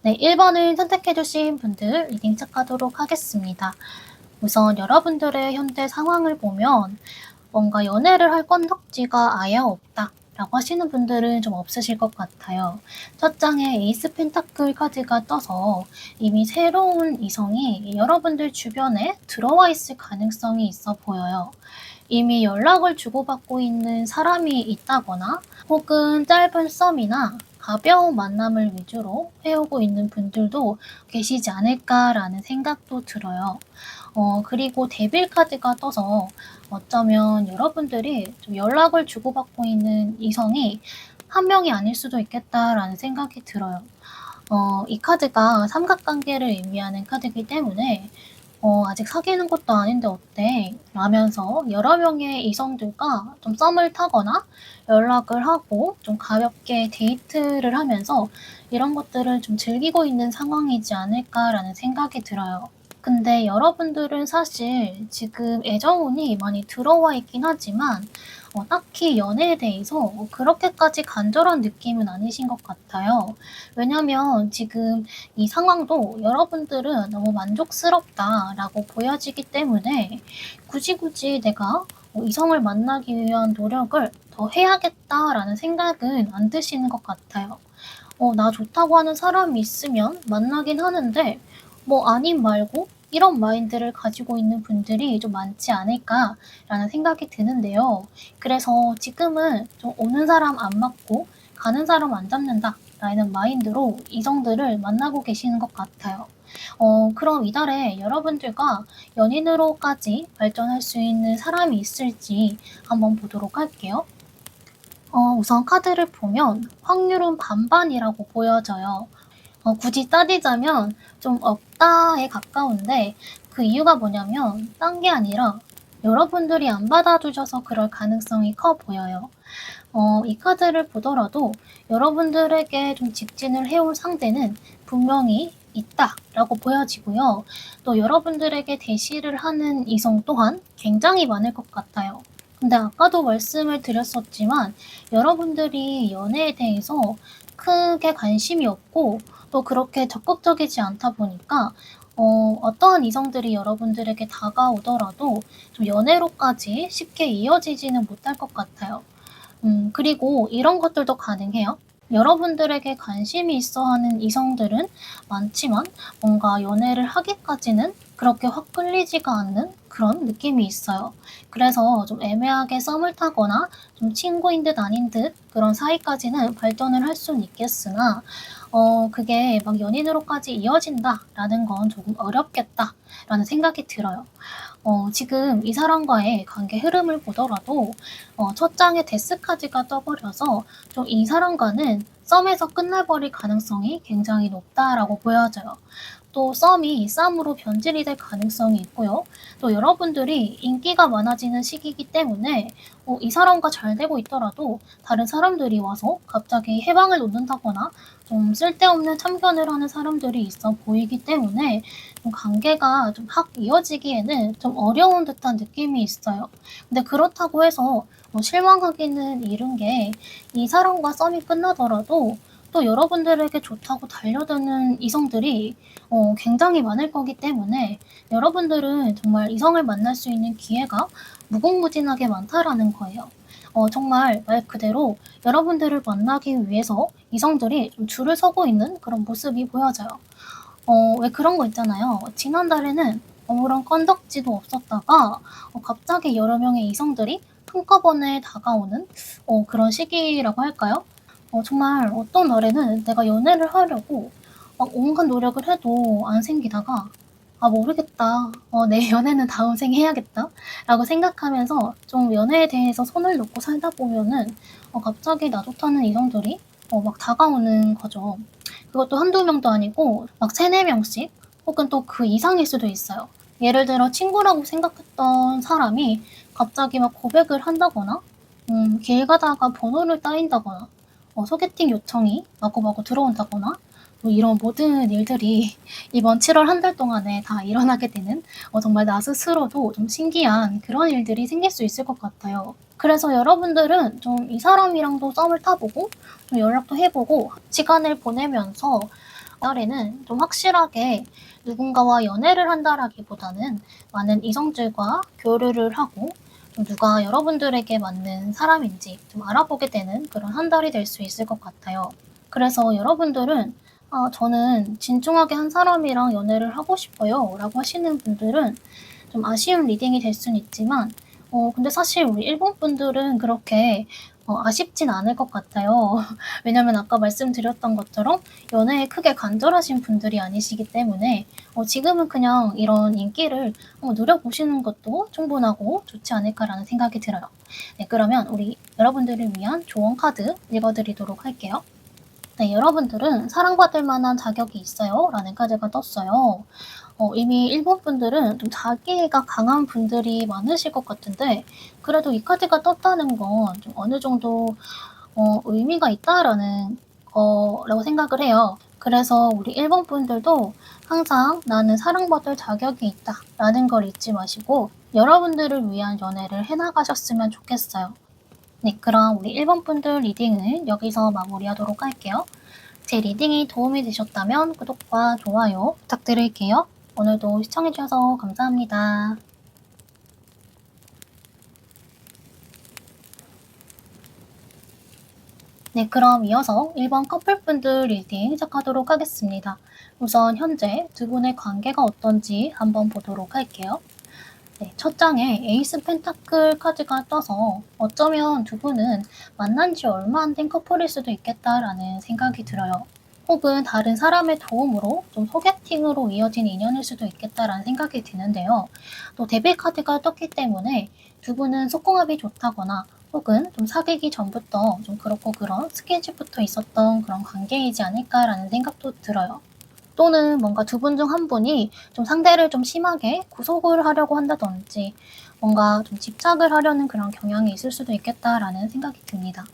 네, 1번을 선택해주신 분들 리딩 시작하도록 하겠습니다. 우선 여러분들의 현재 상황을 보면 뭔가 연애를 할 건덕지가 아예 없다 라고 하시는 분들은 좀 없으실 것 같아요. 첫 장에 에이스 펜타클 카드가 떠서 이미 새로운 이성이 여러분들 주변에 들어와 있을 가능성이 있어 보여요. 이미 연락을 주고받고 있는 사람이 있다거나 혹은 짧은 썸이나 가벼운 만남을 위주로 해오고 있는 분들도 계시지 않을까라는 생각도 들어요. 그리고 데빌 카드가 떠서 어쩌면 여러분들이 좀 연락을 주고받고 있는 이성이 한 명이 아닐 수도 있겠다라는 생각이 들어요. 이 카드가 삼각관계를 의미하는 카드이기 때문에 아직 사귀는 것도 아닌데 어때? 라면서 여러 명의 이성들과 좀 썸을 타거나 연락을 하고 좀 가볍게 데이트를 하면서 이런 것들을 좀 즐기고 있는 상황이지 않을까라는 생각이 들어요. 근데 여러분들은 사실 지금 애정운이 많이 들어와 있긴 하지만 딱히 연애에 대해서 그렇게까지 간절한 느낌은 아니신 것 같아요. 왜냐면 지금 이 상황도 여러분들은 너무 만족스럽다라고 보여지기 때문에 굳이 내가 이성을 만나기 위한 노력을 더 해야겠다라는 생각은 안 드시는 것 같아요. 나 좋다고 하는 사람이 있으면 만나긴 하는데 뭐 아님 말고 이런 마인드를 가지고 있는 분들이 좀 많지 않을까라는 생각이 드는데요. 그래서 지금은 좀 오는 사람 안 맞고 가는 사람 안 잡는다라는 마인드로 이성들을 만나고 계시는 것 같아요. 그럼 이달에 여러분들과 연인으로까지 발전할 수 있는 사람이 있을지 한번 보도록 할게요. 우선 카드를 보면 확률은 반반이라고 보여져요. 굳이 따지자면 좀 없다에 가까운데 그 이유가 뭐냐면 딴 게 아니라 여러분들이 안 받아주셔서 그럴 가능성이 커 보여요. 이 카드를 보더라도 여러분들에게 좀 직진을 해올 상대는 분명히 있다라고 보여지고요. 또 여러분들에게 대시를 하는 이성 또한 굉장히 많을 것 같아요. 근데 아까도 말씀을 드렸었지만 여러분들이 연애에 대해서 크게 관심이 없고 또 그렇게 적극적이지 않다 보니까 어떠한 이성들이 여러분들에게 다가오더라도 좀 연애로까지 쉽게 이어지지는 못할 것 같아요. 그리고 이런 것들도 가능해요. 여러분들에게 관심이 있어 하는 이성들은 많지만 뭔가 연애를 하기까지는 그렇게 확 끌리지가 않는 그런 느낌이 있어요. 그래서 좀 애매하게 썸을 타거나 좀 친구인 듯 아닌 듯 그런 사이까지는 발전을 할 수는 있겠으나 그게 막 연인으로까지 이어진다라는 건 조금 어렵겠다라는 생각이 들어요. 지금 이 사람과의 관계 흐름을 보더라도 첫 장에 데스 카드가 떠버려서 좀 이 사람과는 썸에서 끝나버릴 가능성이 굉장히 높다라고 보여져요. 또 썸이 쌈으로 변질이 될 가능성이 있고요. 또 여러분들이 인기가 많아지는 시기이기 때문에 이 사람과 잘 되고 있더라도 다른 사람들이 와서 갑자기 해방을 놓는다거나 좀 쓸데없는 참견을 하는 사람들이 있어 보이기 때문에 좀 관계가 좀 확 이어지기에는 좀 어려운 듯한 느낌이 있어요. 근데 그렇다고 해서 실망하기는 이른 게 이 사람과 썸이 끝나더라도 또 여러분들에게 좋다고 달려드는 이성들이 굉장히 많을 거기 때문에 여러분들은 정말 이성을 만날 수 있는 기회가 무궁무진하게 많다라는 거예요. 정말 말 그대로 여러분들을 만나기 위해서 이성들이 좀 줄을 서고 있는 그런 모습이 보여져요. 왜 그런 거 있잖아요. 지난달에는 아무런 건덕지도 없었다가 갑자기 여러 명의 이성들이 한꺼번에 다가오는 그런 시기라고 할까요? 정말 어떤 날에는 내가 연애를 하려고 막 온갖 노력을 해도 안 생기다가 '아 모르겠다. 내 연애는 다음 생에 해야겠다.'라고 생각하면서 좀 연애에 대해서 손을 놓고 살다 보면은 갑자기 나 좋다는 이성들이 막 다가오는 거죠. 그것도 한두 명도 아니고 막 3-4 명씩 혹은 또 그 이상일 수도 있어요. 예를 들어 친구라고 생각했던 사람이 갑자기 막 고백을 한다거나 길 가다가 번호를 따인다거나 소개팅 요청이 마구마구 들어온다거나 뭐 이런 모든 일들이 이번 7월 한 달 동안에 다 일어나게 되는 정말 나 스스로도 좀 신기한 그런 일들이 생길 수 있을 것 같아요. 그래서 여러분들은 좀 이 사람이랑도 썸을 타 보고 좀 연락도 해 보고 시간을 보내면서 딸에는 좀 확실하게 누군가와 연애를 한다라기보다는 많은 이성들과 교류를 하고 좀 누가 여러분들에게 맞는 사람인지 좀 알아보게 되는 그런 한 달이 될 수 있을 것 같아요. 그래서 여러분들은 저는 진중하게 한 사람이랑 연애를 하고 싶어요 라고 하시는 분들은 좀 아쉬운 리딩이 될 수는 있지만 근데 사실 우리 일본 분들은 그렇게 아쉽진 않을 것 같아요. 왜냐면 아까 말씀드렸던 것처럼 연애에 크게 간절하신 분들이 아니시기 때문에 지금은 그냥 이런 인기를 누려보시는 것도 충분하고 좋지 않을까라는 생각이 들어요. 네, 그러면 우리 여러분들을 위한 조언 카드 읽어드리도록 할게요. 네, 여러분들은 사랑받을 만한 자격이 있어요 라는 카드가 떴어요. 이미 일본 분들은 좀 자기애가 강한 분들이 많으실 것 같은데 그래도 이 카드가 떴다는 건 좀 어느 정도 의미가 있다라는 거라고 생각을 해요. 그래서 우리 일본 분들도 항상 '나는 사랑받을 자격이 있다.'라는 걸 잊지 마시고 여러분들을 위한 연애를 해 나가셨으면 좋겠어요. 네, 그럼 우리 일본 분들 리딩은 여기서 마무리하도록 할게요. 제 리딩이 도움이 되셨다면 구독과 좋아요 부탁드릴게요. 오늘도 시청해주셔서 감사합니다. 네, 그럼 이어서 1번 커플분들 리딩 시작하도록 하겠습니다. 우선 현재 두 분의 관계가 어떤지 한번 보도록 할게요. 네, 첫 장에 에이스 펜타클 카드가 떠서 어쩌면 두 분은 만난 지 얼마 안 된 커플일 수도 있겠다라는 생각이 들어요. 혹은 다른 사람의 도움으로 좀 소개팅으로 이어진 인연일 수도 있겠다라는 생각이 드는데요. 또 데빌 카드가 떴기 때문에 두 분은 속궁합이 좋다거나 혹은 좀 사귀기 전부터 좀 그렇고 그런 스킨십부터 있었던 그런 관계이지 않을까라는 생각도 들어요. 또는 뭔가 두 분 중 한 분이 좀 상대를 좀 심하게 구속을 하려고 한다든지 뭔가 좀 집착을 하려는 그런 경향이 있을 수도 있겠다라는 생각이 듭니다.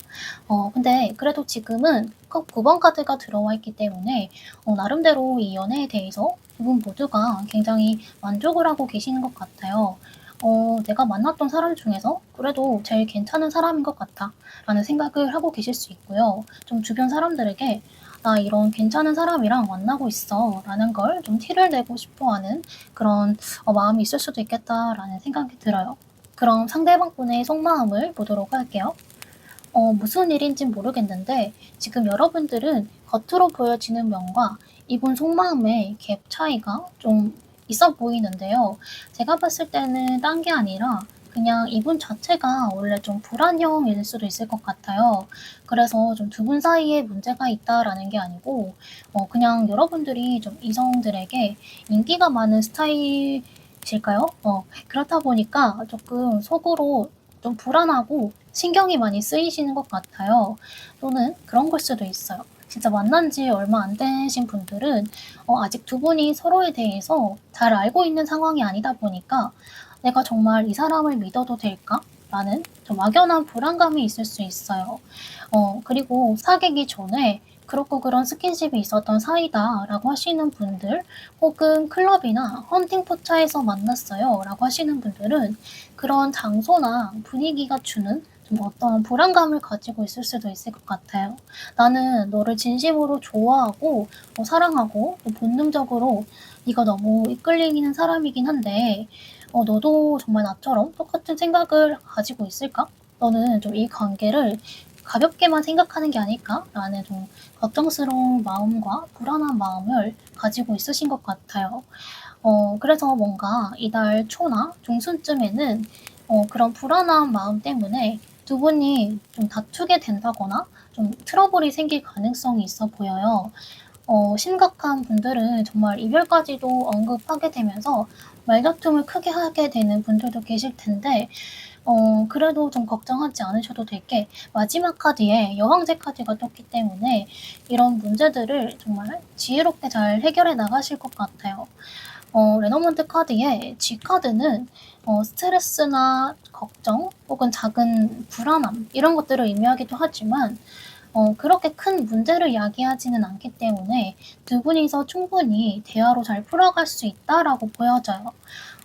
근데 그래도 지금은 꼭 9번 카드가 들어와 있기 때문에 나름대로 이 연애에 대해서 두 분 모두가 굉장히 만족을 하고 계시는 것 같아요. '내가 만났던 사람 중에서 그래도 제일 괜찮은 사람인 것 같다.'라는 생각을 하고 계실 수 있고요. 좀 주변 사람들에게 '나 이런 괜찮은 사람이랑 만나고 있어.'라는 걸 좀 티를 내고 싶어 하는 그런 마음이 있을 수도 있겠다라는 생각이 들어요. 그럼 상대방 분의 속마음을 보도록 할게요. 무슨 일인진 모르겠는데 지금 여러분들은 겉으로 보여지는 면과 이분 속마음의 갭 차이가 좀 있어 보이는데요. 제가 봤을 때는 딴 게 아니라 그냥 이분 자체가 원래 좀 불안형일 수도 있을 것 같아요. 그래서 좀 두 분 사이에 문제가 있다라는 게 아니고 그냥 여러분들이 좀 이성들에게 인기가 많은 스타일일까요? 그렇다 보니까 조금 속으로 좀 불안하고 신경이 많이 쓰이시는 것 같아요. 또는 그런 걸 수도 있어요. 진짜 만난 지 얼마 안 되신 분들은 아직 두 분이 서로에 대해서 잘 알고 있는 상황이 아니다 보니까 '내가 정말 이 사람을 믿어도 될까?' 라는 좀 막연한 불안감이 있을 수 있어요. 그리고 사귀기 전에 그렇고 그런 스킨십이 있었던 사이다라고 하시는 분들 혹은 클럽이나 헌팅 포차에서 만났어요라고 하시는 분들은 그런 장소나 분위기가 주는 좀 어떤 불안감을 가지고 있을 수도 있을 것 같아요. '나는 너를 진심으로 좋아하고 사랑하고 또 본능적으로 네가 너무 이끌리는 사람이긴 한데 너도 정말 나처럼 똑같은 생각을 가지고 있을까? 너는 좀 이 관계를 가볍게만 생각하는 게 아닐까?'라는 좀 걱정스러운 마음과 불안한 마음을 가지고 있으신 것 같아요. 그래서 뭔가 이달 초나 중순쯤에는 그런 불안한 마음 때문에 두 분이 좀 다투게 된다거나 좀 트러블이 생길 가능성이 있어 보여요. 심각한 분들은 정말 이별까지도 언급하게 되면서 말다툼을 크게 하게 되는 분들도 계실 텐데 그래도 좀 걱정하지 않으셔도 될 게 마지막 카드에 여왕제 카드가 떴기 때문에 이런 문제들을 정말 지혜롭게 잘 해결해 나가실 것 같아요. 레너먼트 카드의 G 카드는 스트레스나 걱정 혹은 작은 불안함 이런 것들을 의미하기도 하지만 그렇게 큰 문제를 야기하지는 않기 때문에 두 분이서 충분히 대화로 잘 풀어갈 수 있다라고 보여져요.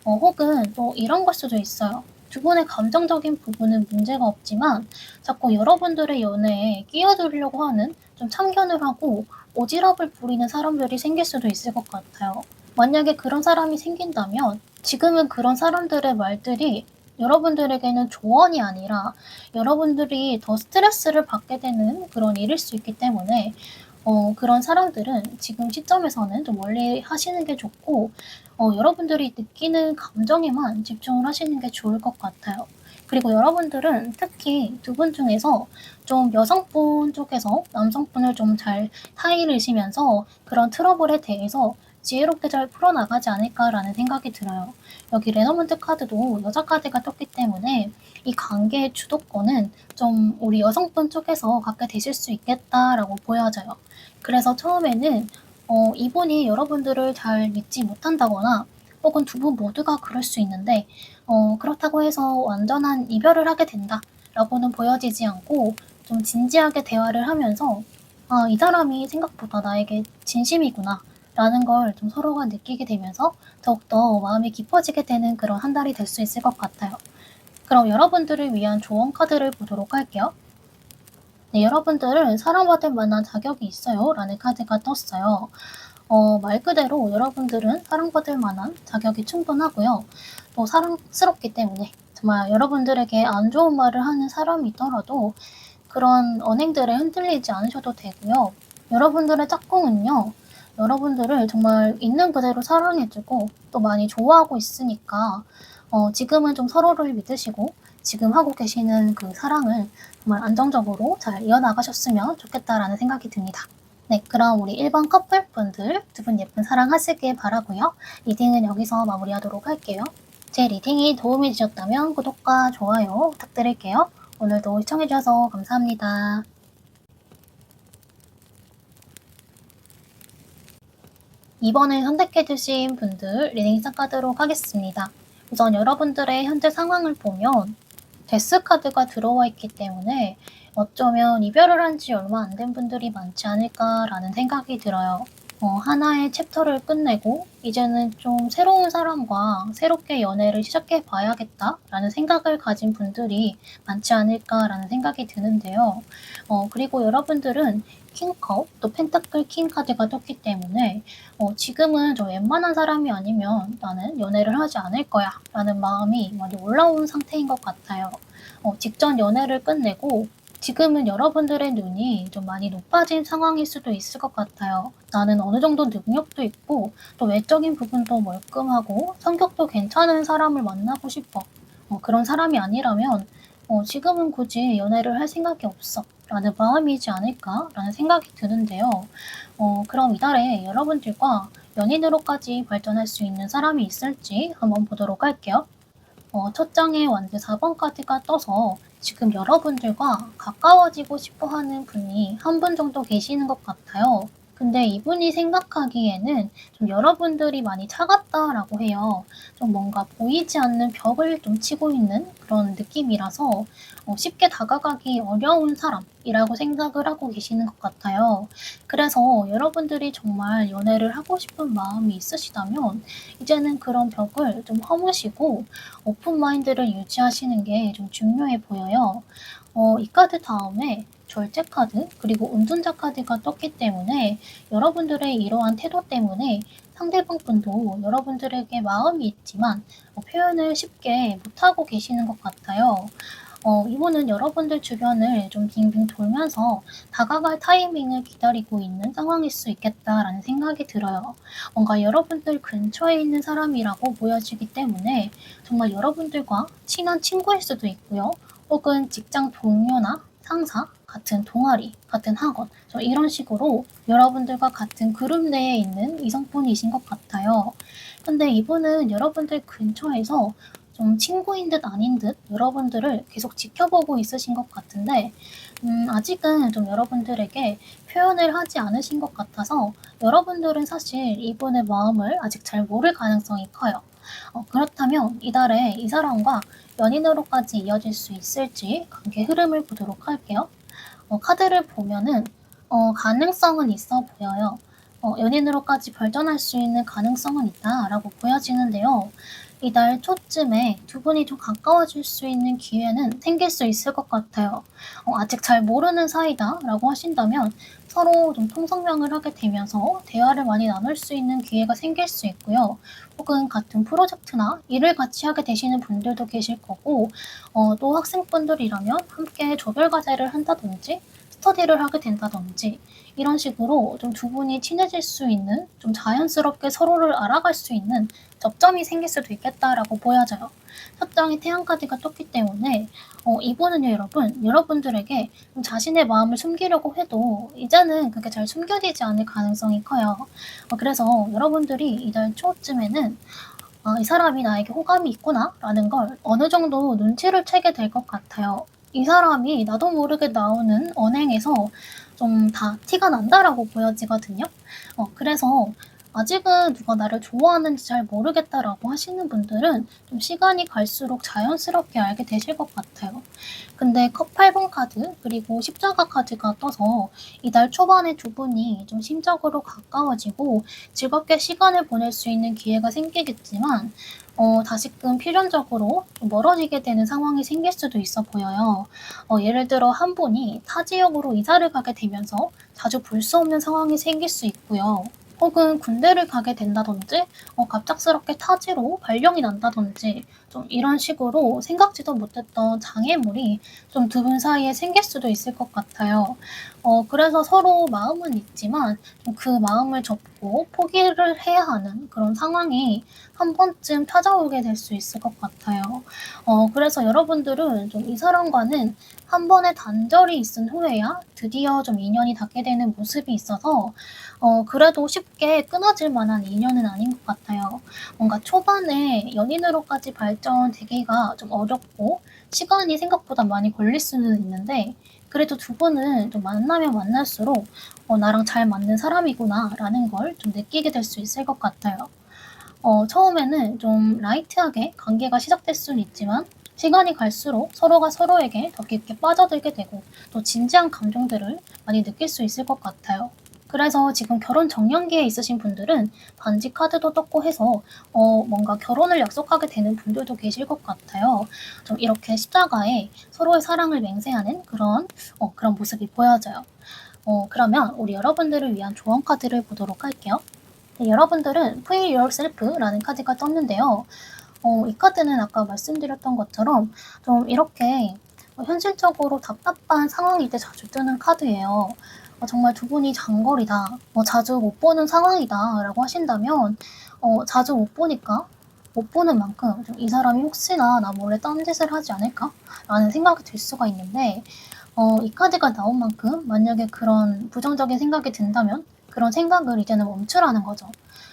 혹은 또 이런 걸 수도 있어요. 두 분의 감정적인 부분은 문제가 없지만 자꾸 여러분들의 연애에 끼어들려고 하는 좀 참견을 하고 오지랖을 부리는 사람들이 생길 수도 있을 것 같아요. 만약에 그런 사람이 생긴다면 지금은 그런 사람들의 말들이 여러분들에게는 조언이 아니라 여러분들이 더 스트레스를 받게 되는 그런 일일 수 있기 때문에 그런 사람들은 지금 시점에서는 좀 멀리 하시는 게 좋고 여러분들이 느끼는 감정에만 집중을 하시는 게 좋을 것 같아요. 그리고 여러분들은 특히 두 분 중에서 좀 여성분 쪽에서 남성분을 좀 잘 타이르시면서 그런 트러블에 대해서 지혜롭게 잘 풀어나가지 않을까라는 생각이 들어요. 여기 레너먼트 카드도 여자 카드가 떴기 때문에 이 관계의 주도권은 좀 우리 여성분 쪽에서 갖게 되실 수 있겠다라고 보여져요. 그래서 처음에는 이분이 여러분들을 잘 믿지 못한다거나 혹은 두 분 모두가 그럴 수 있는데 그렇다고 해서 완전한 이별을 하게 된다라고는 보여지지 않고 좀 진지하게 대화를 하면서 '아 이 사람이 생각보다 나에게 진심이구나.' 라는 걸 좀 서로가 느끼게 되면서 더욱더 마음이 깊어지게 되는 그런 한 달이 될 수 있을 것 같아요. 그럼 여러분들을 위한 조언 카드를 보도록 할게요. 네, 여러분들은 사랑받을 만한 자격이 있어요 라는 카드가 떴어요. 말 그대로 여러분들은 사랑받을 만한 자격이 충분하고요. 또 사랑스럽기 때문에 정말 여러분들에게 안 좋은 말을 하는 사람이 있더라도 그런 언행들에 흔들리지 않으셔도 되고요. 여러분들의 짝꿍은요. 여러분들을 정말 있는 그대로 사랑해주고 또 많이 좋아하고 있으니까 지금은 좀 서로를 믿으시고 지금 하고 계시는 그 사랑을 정말 안정적으로 잘 이어나가셨으면 좋겠다라는 생각이 듭니다. 네, 그럼 우리 1번 커플분들 두 분 예쁜 사랑하시길 바라고요. 리딩은 여기서 마무리하도록 할게요. 제 리딩이 도움이 되셨다면 구독과 좋아요 부탁드릴게요. 오늘도 시청해주셔서 감사합니다. 이번에 선택해주신 분들 리딩 시작하도록 하겠습니다. 우선 여러분들의 현재 상황을 보면 데스 카드가 들어와 있기 때문에 어쩌면 이별을 한 지 얼마 안 된 분들이 많지 않을까라는 생각이 들어요. 하나의 챕터를 끝내고 이제는 좀 새로운 사람과 새롭게 연애를 시작해 봐야겠다라는 생각을 가진 분들이 많지 않을까라는 생각이 드는데요. 그리고 여러분들은 킹컵, 또 펜타클 킹 카드가 떴기 때문에 지금은 저 웬만한 사람이 아니면 나는 연애를 하지 않을 거야 라는 마음이 많이 올라온 상태인 것 같아요. 직전 연애를 끝내고 지금은 여러분들의 눈이 좀 많이 높아진 상황일 수도 있을 것 같아요. 나는 어느 정도 능력도 있고 또 외적인 부분도 멀끔하고 성격도 괜찮은 사람을 만나고 싶어. 그런 사람이 아니라면 지금은 굳이 연애를 할 생각이 없어. 라는 마음이지 않을까라는 생각이 드는데요. 그럼 이달에 여러분들과 연인으로까지 발전할 수 있는 사람이 있을지 한번 보도록 할게요. 첫 장에 완전 4번 카드가 떠서 지금 여러분들과 가까워지고 싶어 하는 분이 한 분 정도 계시는 것 같아요. 근데 이분이 생각하기에는 좀 여러분들이 많이 차갑다라고 해요. 좀 뭔가 보이지 않는 벽을 좀 치고 있는 그런 느낌이라서 쉽게 다가가기 어려운 사람이라고 생각을 하고 계시는 것 같아요. 그래서 여러분들이 정말 연애를 하고 싶은 마음이 있으시다면 이제는 그런 벽을 좀 허무시고 오픈 마인드를 유지하시는 게 좀 중요해 보여요. 이 카드 다음에 절제 카드 그리고 운전자 카드가 떴기 때문에 여러분들의 이러한 태도 때문에 상대방 분도 여러분들에게 마음이 있지만 표현을 쉽게 못하고 계시는 것 같아요. 이분은 여러분들 주변을 좀 빙빙 돌면서 다가갈 타이밍을 기다리고 있는 상황일 수 있겠다라는 생각이 들어요. 뭔가 여러분들 근처에 있는 사람이라고 보여지기 때문에 정말 여러분들과 친한 친구일 수도 있고요. 혹은 직장 동료나 상사, 같은 동아리, 같은 학원 이런 식으로 여러분들과 같은 그룹 내에 있는 이성분이신 것 같아요. 근데 이분은 여러분들 근처에서 좀 친구인 듯 아닌 듯 여러분들을 계속 지켜보고 있으신 것 같은데 아직은 좀 여러분들에게 표현을 하지 않으신 것 같아서 여러분들은 사실 이분의 마음을 아직 잘 모를 가능성이 커요. 그렇다면 이달에 이 사람과 연인으로까지 이어질 수 있을지 관계 흐름을 보도록 할게요. 카드를 보면은 가능성은 있어 보여요. 연인으로까지 발전할 수 있는 가능성은 있다라고 보여지는데요. 이달 초쯤에 두 분이 좀 가까워질 수 있는 기회는 생길 수 있을 것 같아요. 아직 잘 모르는 사이다라고 하신다면 서로 좀 통성명을 하게 되면서 대화를 많이 나눌 수 있는 기회가 생길 수 있고요. 혹은 같은 프로젝트나 일을 같이 하게 되시는 분들도 계실 거고, 또 학생분들이라면 함께 조별 과제를 한다든지 스터디를 하게 된다든지 이런 식으로 좀 두 분이 친해질 수 있는, 좀 자연스럽게 서로를 알아갈 수 있는 접점이 생길 수도 있겠다라고 보여져요. 첫 장에 태양카드가 떴기 때문에 이번은요 여러분, 여러분들에게 좀 자신의 마음을 숨기려고 해도 이제는 그게 잘 숨겨지지 않을 가능성이 커요. 그래서 여러분들이 이달 초쯤에는 이 사람이 나에게 호감이 있구나라는 걸 어느 정도 눈치를 채게 될 것 같아요. 이 사람이 나도 모르게 나오는 언행에서 좀 다 티가 난다라고 보여지거든요. 그래서 아직은 누가 나를 좋아하는지 잘 모르겠다라고 하시는 분들은 좀 시간이 갈수록 자연스럽게 알게 되실 것 같아요. 근데 컵 8번 카드 그리고 십자가 카드가 떠서 이달 초반에 두 분이 좀 심적으로 가까워지고 즐겁게 시간을 보낼 수 있는 기회가 생기겠지만 다시금 필연적으로 좀 멀어지게 되는 상황이 생길 수도 있어 보여요. 예를 들어 한 분이 타 지역으로 이사를 가게 되면서 자주 볼 수 없는 상황이 생길 수 있고요. 혹은 군대를 가게 된다든지 갑작스럽게 타지로 발령이 난다든지 좀 이런 식으로 생각지도 못했던 장애물이 좀 두 분 사이에 생길 수도 있을 것 같아요. 그래서 서로 마음은 있지만 좀 그 마음을 접고 포기를 해야 하는 그런 상황이 한 번쯤 찾아오게 될 수 있을 것 같아요. 그래서 여러분들은 좀 이 사람과는 한 번의 단절이 있은 후에야 드디어 좀 인연이 닿게 되는 모습이 있어서 그래도 쉽게 끊어질 만한 인연은 아닌 것 같아요. 뭔가 초반에 연인으로까지 발전되기가 좀 어렵고 시간이 생각보다 많이 걸릴 수는 있는데 그래도 두 분은 좀 만나면 만날수록 나랑 잘 맞는 사람이구나라는 걸 좀 느끼게 될 수 있을 것 같아요. 처음에는 좀 라이트하게 관계가 시작될 수는 있지만 시간이 갈수록 서로가 서로에게 더 깊게 빠져들게 되고 또 진지한 감정들을 많이 느낄 수 있을 것 같아요. 그래서 지금 결혼 정년기에 있으신 분들은 반지 카드도 떴고 해서 뭔가 결혼을 약속하게 되는 분들도 계실 것 같아요. 좀 이렇게 십자가에 서로의 사랑을 맹세하는 그런 모습이 보여져요. 그러면 우리 여러분들을 위한 조언 카드를 보도록 할게요. 네, 여러분들은 Free Yourself라는 카드가 떴는데요. 이 카드는 아까 말씀드렸던 것처럼 좀 이렇게 현실적으로 답답한 상황일 때 자주 뜨는 카드예요. 정말 두 분이 장거리다, 자주 못 보는 상황이다 라고 하신다면 자주 못 보는 만큼 좀 이 사람이 혹시나 나 몰래 딴짓을 하지 않을까? 라는 생각이 들 수가 있는데 이 카드가 나온 만큼 만약에 그런 부정적인 생각이 든다면 그런 생각을 이제는 멈추라는 거죠.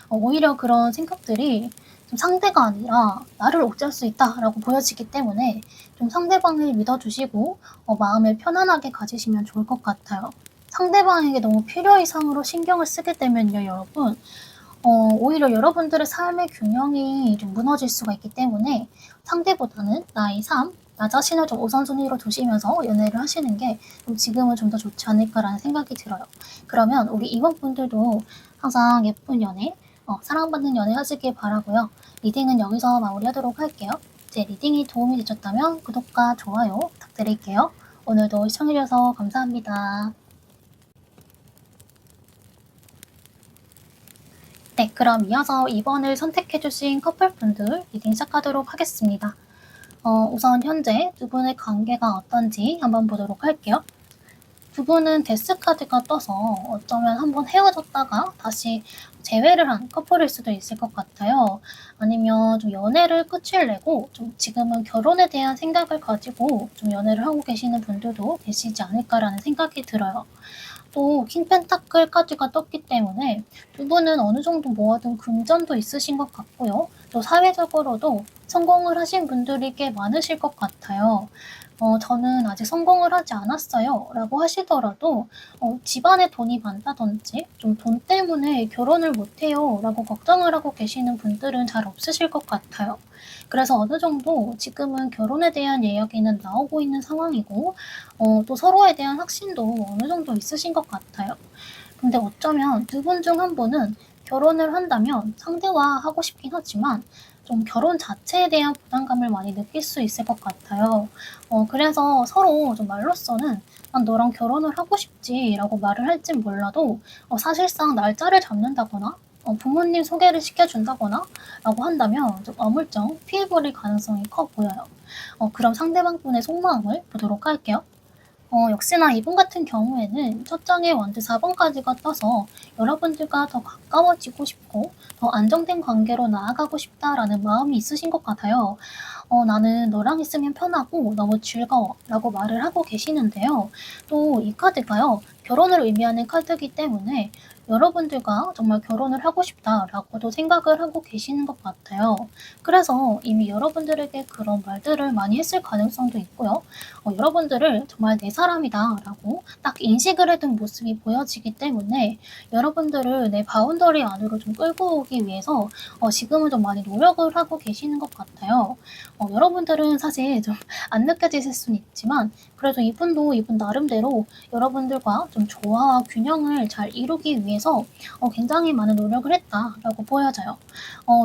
오히려 그런 생각들이 좀 상대가 아니라 나를 옥죄할 수 있다라고 보여지기 때문에 좀 상대방을 믿어주시고 마음을 편안하게 가지시면 좋을 것 같아요. 상대방에게 너무 필요 이상으로 신경을 쓰게 되면요, 여러분. 오히려 여러분들의 삶의 균형이 좀 무너질 수가 있기 때문에 상대보다는 나의 삶, 나 자신을 좀 우선순위로 두시면서 연애를 하시는 게 지금은 좀 더 좋지 않을까라는 생각이 들어요. 그러면 우리 이번분들도 항상 예쁜 연애, 사랑받는 연애 하시길 바라고요. 리딩은 여기서 마무리하도록 할게요. 제 리딩이 도움이 되셨다면 구독과 좋아요 부탁드릴게요. 오늘도 시청해주셔서 감사합니다. 네, 그럼 이어서 2번을 선택해주신 커플분들 리딩 시작하도록 하겠습니다. 우선 현재 두 분의 관계가 어떤지 한번 보도록 할게요. 두 분은 데스 카드가 떠서 어쩌면 한번 헤어졌다가 다시 재회를 한 커플일 수도 있을 것 같아요. 아니면 좀 연애를 끝을 내고 좀 지금은 결혼에 대한 생각을 가지고 좀 연애를 하고 계시는 분들도 계시지 않을까라는 생각이 들어요. 또 킹펜타클 카드가 떴기 때문에 두 분은 어느 정도 모아둔 금전도 있으신 것 같고요. 또 사회적으로도 성공을 하신 분들이 꽤 많으실 것 같아요. 저는 아직 성공을 하지 않았어요 라고 하시더라도 집안에 돈이 많다든지 좀 돈 때문에 결혼을 못해요 라고 걱정을 하고 계시는 분들은 잘 없으실 것 같아요. 그래서 어느 정도 지금은 결혼에 대한 이야기는 나오고 있는 상황이고 또 서로에 대한 확신도 어느 정도 있으신 것 같아요. 근데 어쩌면 두 분 중 한 분은 결혼을 한다면 상대와 하고 싶긴 하지만 좀 결혼 자체에 대한 부담감을 많이 느낄 수 있을 것 같아요. 그래서 서로 좀 말로써는 "난 너랑 결혼을 하고 싶지."라고 말을 할진 몰라도 사실상 날짜를 잡는다거나 부모님 소개를 시켜준다거나 라고 한다면 좀 어물쩍 피해 버릴 가능성이 커 보여요. 그럼 상대방분의 속마음을 보도록 할게요. 역시나 이분 같은 경우에는 첫 장에 원드 4 번까지가 떠서 여러분들과 더 가까워지고 싶고 더 안정된 관계로 나아가고 싶다라는 마음이 있으신 것 같아요. "나는 너랑 있으면 편하고 너무 즐거워."라고 말을 하고 계시는데요. 또 이 카드가요, 결혼을 의미하는 카드이기 때문에 여러분들과 정말 '결혼을 하고 싶다.'라고도 생각을 하고 계시는 것 같아요. 그래서 이미 여러분들에게 그런 말들을 많이 했을 가능성도 있고요. 여러분들을 정말 '내 사람이다.'라고 딱 인식을 해둔 모습이 보여지기 때문에 여러분들을 내 바운더리 안으로 좀 끌고 오기 위해서 지금은 좀 많이 노력을 하고 계시는 것 같아요. 여러분들은 사실 좀 안 느껴지실 수는 있지만 그래도 이분도 이분 나름대로 여러분들과 좀 조화와 균형을 잘 이루기 위해서 굉장히 많은 노력을 했다라고 보여져요.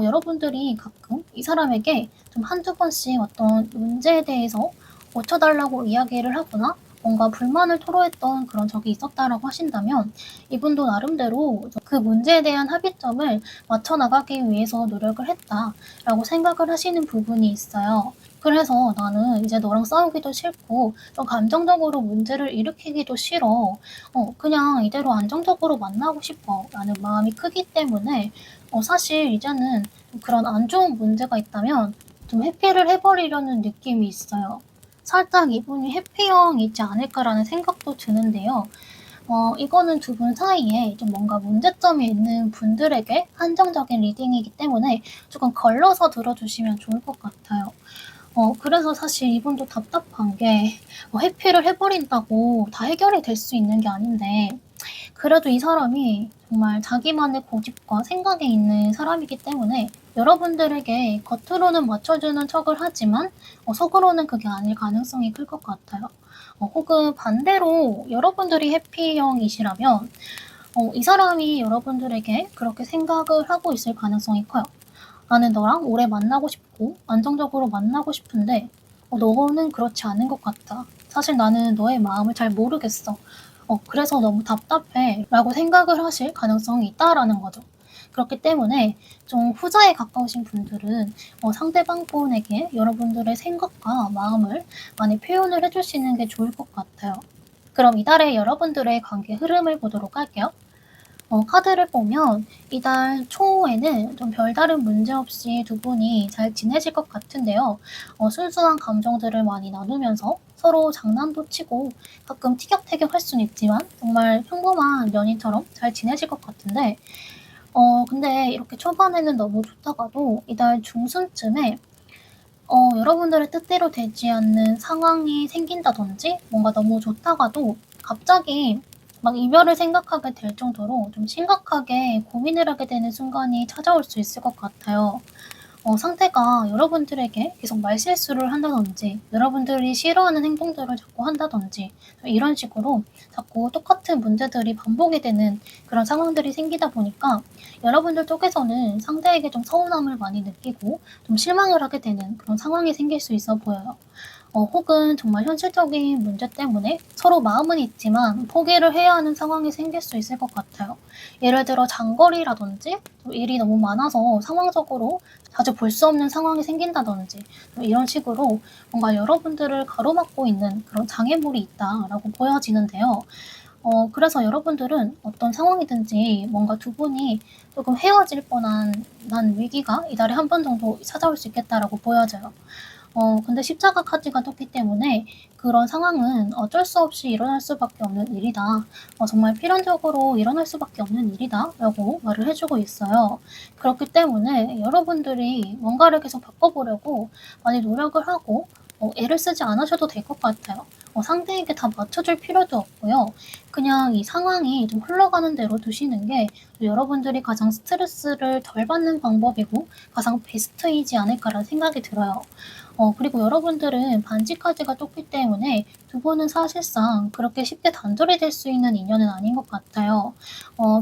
여러분들이 가끔 이 사람에게 좀 한두 번씩 어떤 문제에 대해서 고쳐 달라고 이야기를 하거나 뭔가 불만을 토로했던 그런 적이 있었다라고 하신다면 이분도 나름대로 그 문제에 대한 합의점을 맞춰 나가기 위해서 노력을 했다라고 생각을 하시는 부분이 있어요. 그래서 "나는 이제 너랑 싸우기도 싫고 좀 감정적으로 문제를 일으키기도 싫어. 그냥 이대로 안정적으로 만나고 싶어."라는 마음이 크기 때문에 사실 이제는 그런 안 좋은 문제가 있다면 좀 회피를 해 버리려는 느낌이 있어요. 살짝 이분이 '회피형이지 않을까.'라는 생각도 드는데요. 이거는 두 분 사이에 좀 뭔가 문제점이 있는 분들에게 한정적인 리딩이기 때문에 조금 걸러서 들어주시면 좋을 것 같아요. 그래서 사실 이분도 답답한 게 회피를 해 버린다고 다 해결이 될 수 있는 게 아닌데 그래도 이 사람이 정말 자기만의 고집과 생각이 있는 사람이기 때문에 여러분들에게 겉으로는 맞춰주는 척을 하지만 속으로는 그게 아닐 가능성이 클 것 같아요. 혹은 반대로 여러분들이 해피형이시라면 이 사람이 여러분들에게 그렇게 생각을 하고 있을 가능성이 커요. '나는 너랑 오래 만나고 싶고 안정적으로 만나고 싶은데 너는 그렇지 않은 것 같아. 사실 나는 너의 마음을 잘 모르겠어. 그래서 너무 답답해.'라고 생각을 하실 가능성이 있다라는 거죠. 그렇기 때문에 좀 후자에 가까우신 분들은 상대방 분에게 여러분들의 생각과 마음을 많이 표현을 해 주시는 게 좋을 것 같아요. 그럼 이달의 여러분들의 관계 흐름을 보도록 할게요. 카드를 보면 이달 초에는 좀 별다른 문제 없이 두 분이 잘 지내실 것 같은데요. 순수한 감정들을 많이 나누면서 서로 장난도 치고 가끔 티격태격할 수는 있지만 정말 평범한 연인처럼 잘 지내실 것 같은데 근데 이렇게 초반에는 너무 좋다가도 이달 중순쯤에 여러분들의 뜻대로 되지 않는 상황이 생긴다든지 뭔가 너무 좋다가도 갑자기 막 이별을 생각하게 될 정도로 좀 심각하게 고민을 하게 되는 순간이 찾아올 수 있을 것 같아요. 상대가 여러분들에게 계속 말실수를 한다든지 여러분들이 싫어하는 행동들을 자꾸 한다든지 이런 식으로 자꾸 똑같은 문제들이 반복이 되는 그런 상황들이 생기다 보니까 여러분들 쪽에서는 상대에게 좀 서운함을 많이 느끼고 좀 실망을 하게 되는 그런 상황이 생길 수 있어 보여요. 혹은 정말 현실적인 문제 때문에 서로 마음은 있지만 포기를 해야 하는 상황이 생길 수 있을 것 같아요. 예를 들어 장거리라든지 좀 일이 너무 많아서 상황적으로 자주 볼 수 없는 상황이 생긴다든지 이런 식으로 뭔가 여러분들을 가로막고 있는 그런 장애물이 있다라고 보여지는데요. 그래서 여러분들은 어떤 상황이든지 뭔가 두 분이 조금 헤어질 뻔한 위기가 이달에 한 번 정도 찾아올 수 있겠다라고 보여져요. 근데 십자가 카드가 떴기 때문에 그런 상황은 어쩔 수 없이 일어날 수밖에 없는 일이다. 정말 필연적으로 일어날 수밖에 없는 일이다라고 말을 해 주고 있어요. 그렇기 때문에 여러분들이 뭔가를 계속 바꿔보려고 많이 노력을 하고 애를 쓰지 않으셔도 될 것 같아요. 상대에게 다 맞춰줄 필요도 없고요. 그냥 이 상황이 좀 흘러가는 대로 두시는 게 여러분들이 가장 스트레스를 덜 받는 방법이고 가장 베스트이지 않을까라는 생각이 들어요. 그리고 여러분들은 반지 카드가 떴기 때문에 두 분은 사실상 그렇게 쉽게 단절이 될 수 있는 인연은 아닌 것 같아요.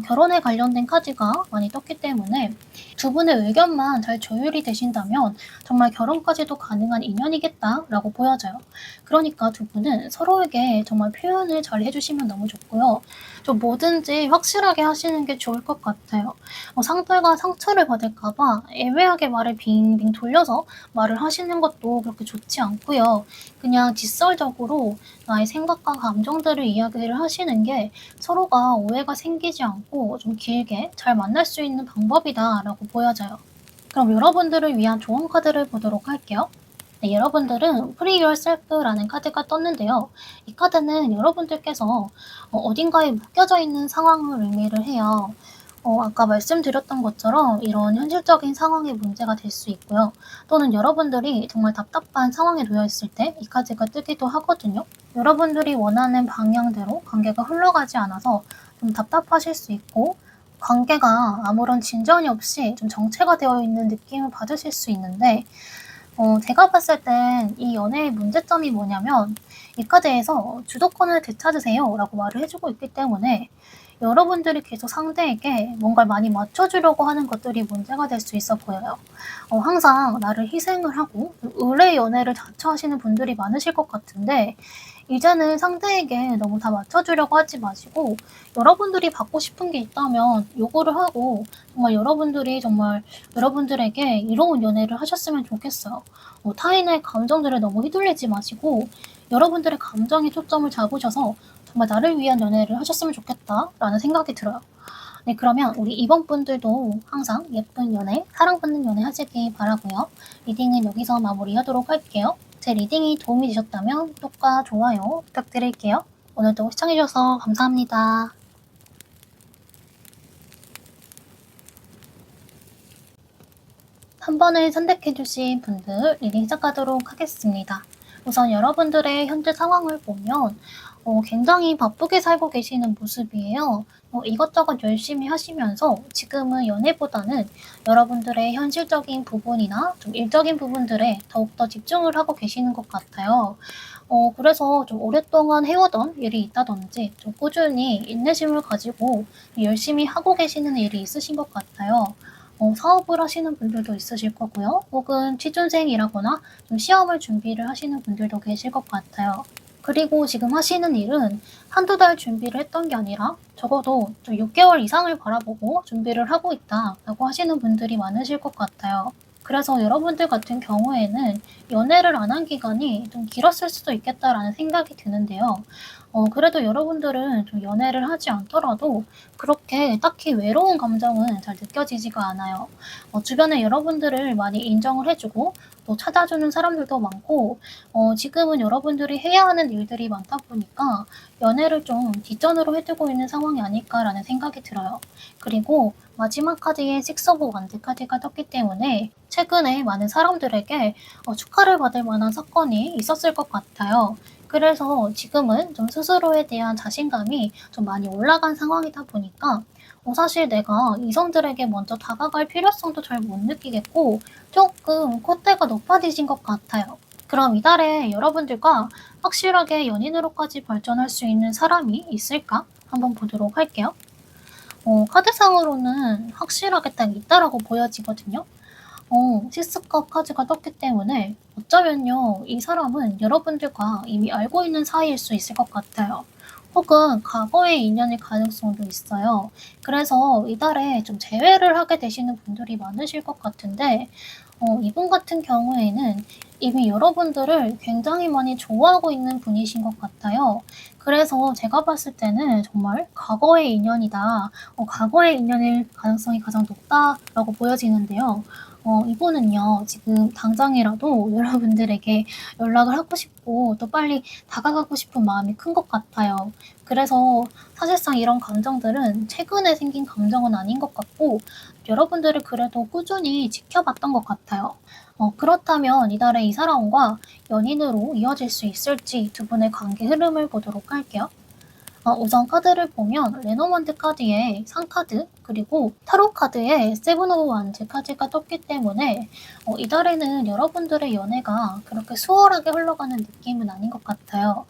결혼에 관련된 카드가 많이 떴기 때문에 두 분의 의견만 잘 조율이 되신다면 정말 결혼까지도 가능한 인연이겠다라고 보여져요. 그러니까 두 분은 서로에게 정말 표현을 잘 해주시면 너무 좋고요. 좀 뭐든지 확실하게 하시는 게 좋을 것 같아요. 상대가 상처를 받을까 봐 애매하게 말을 빙빙 돌려서 말을 하시는 것도 그렇게 좋지 않고요. 그냥 직설적으로 나의 생각과 감정들을 이야기를 하시는 게 서로가 오해가 생기지 않고 좀 길게 잘 만날 수 있는 방법이다라고 보여져요. 그럼 여러분들을 위한 조언 카드를 보도록 할게요. 네, 여러분들은 Free Yourself라는 카드가 떴는데요. 이 카드는 여러분들께서 어딘가에 묶여져 있는 상황을 의미를 해요. 아까 말씀드렸던 것처럼 이런 현실적인 상황이 문제가 될 수 있고요. 또는 여러분들이 정말 답답한 상황에 놓여 있을 때 이 카드가 뜨기도 하거든요. 여러분들이 원하는 방향대로 관계가 흘러가지 않아서 좀 답답하실 수 있고 관계가 아무런 진전이 없이 좀 정체가 되어 있는 느낌을 받으실 수 있는데 제가 봤을 땐 이 연애의 문제점이 뭐냐면 이 카드에서 "주도권을 되찾으세요."라고 말을 해 주고 있기 때문에 여러분들이 계속 상대에게 뭔가를 많이 맞춰 주려고 하는 것들이 문제가 될 수 있어 보여요. 항상 나를 희생을 하고 의뢰 연애를 자처하시는 분들이 많으실 것 같은데 이제는 상대에게 너무 다 맞춰 주려고 하지 마시고 여러분들이 받고 싶은 게 있다면 요구를 하고 정말 여러분들이 정말 여러분들에게 이로운 연애를 하셨으면 좋겠어요. 타인의 감정들에 너무 휘둘리지 마시고 여러분들의 감정에 초점을 잡으셔서 정말 '나를 위한 연애를 하셨으면 좋겠다.'라는 생각이 들어요. 네, 그러면 우리 이번 분들도 항상 예쁜 연애, 사랑받는 연애 하시길 바라고요. 리딩은 여기서 마무리하도록 할게요. 제 리딩이 도움이 되셨다면 구독과 좋아요 부탁드릴게요. 오늘도 시청해 주셔서 감사합니다. 한 번을 선택해 주신 분들 리딩 시작하도록 하겠습니다. 우선 여러분들의 현재 상황을 보면 굉장히 바쁘게 살고 계시는 모습이에요. 이것저것 열심히 하시면서 지금은 연애보다는 여러분들의 현실적인 부분이나 좀 일적인 부분들에 더욱더 집중을 하고 계시는 것 같아요. 그래서 좀 오랫동안 해오던 일이 있다든지 좀 꾸준히 인내심을 가지고 열심히 하고 계시는 일이 있으신 것 같아요. 사업을 하시는 분들도 있으실 거고요. 혹은 취준생이라거나 좀 시험을 준비를 하시는 분들도 계실 것 같아요. 그리고 지금 하시는 일은 한두 달 준비를 했던 게 아니라 적어도 좀 6개월 이상을 바라보고 준비를 하고 있다라고 하시는 분들이 많으실 것 같아요. 그래서 여러분들 같은 경우에는 연애를 안 한 기간이 좀 길었을 수도 있겠다라는 생각이 드는데요. 그래도 여러분들은 좀 연애를 하지 않더라도 그렇게 딱히 외로운 감정은 잘 느껴지지가 않아요. 주변에 여러분들을 많이 인정을 해 주고 또 찾아주는 사람들도 많고 지금은 여러분들이 해야 하는 일들이 많다 보니까 '연애를 좀 뒷전으로 해 두고 있는 상황이 아닐까.'라는 생각이 들어요. 그리고 마지막 카드에 식스 오브 원드 카드가 떴기 때문에 최근에 많은 사람들에게 축하를 받을 만한 사건이 있었을 것 같아요. 그래서 지금은 좀 스스로에 대한 자신감이 좀 많이 올라간 상황이다 보니까 사실 내가 이성들에게 먼저 다가갈 필요성도 잘 못 느끼겠고 조금 콧대가 높아지신 것 같아요. 그럼 이달에 여러분들과 확실하게 연인으로까지 발전할 수 있는 사람이 있을까? 한번 보도록 할게요. 카드상으로는 확실하게 딱 있다라고 보여지거든요. 시스컵 카드가 떴기 때문에 어쩌면요, 이 사람은 여러분들과 이미 알고 있는 사이일 수 있을 것 같아요. 혹은 과거의 인연일 가능성도 있어요. 그래서 이달에 좀 재회를 하게 되시는 분들이 많으실 것 같은데, 이분 같은 경우에는 이미 여러분들을 굉장히 많이 좋아하고 있는 분이신 것 같아요. 그래서 제가 봤을 때는 정말 과거의 인연이다. 과거의 인연일 가능성이 가장 높다라고 보여지는데요. 이분은요, 지금 당장이라도 여러분들에게 연락을 하고 싶고 또 빨리 다가가고 싶은 마음이 큰 것 같아요. 그래서 사실상 이런 감정들은 최근에 생긴 감정은 아닌 것 같고 여러분들을 그래도 꾸준히 지켜봤던 것 같아요. 그렇다면 이달에 이 사람과 연인으로 이어질 수 있을지 두 분의 관계 흐름을 보도록 할게요. 우선 카드를 보면 레노먼드 카드에 상카드 그리고 타로 카드에 세븐 오브 완즈 카드가 떴기 때문에 이달에는 여러분들의 연애가 그렇게 수월하게 흘러가는 느낌은 아닌 것 같아요.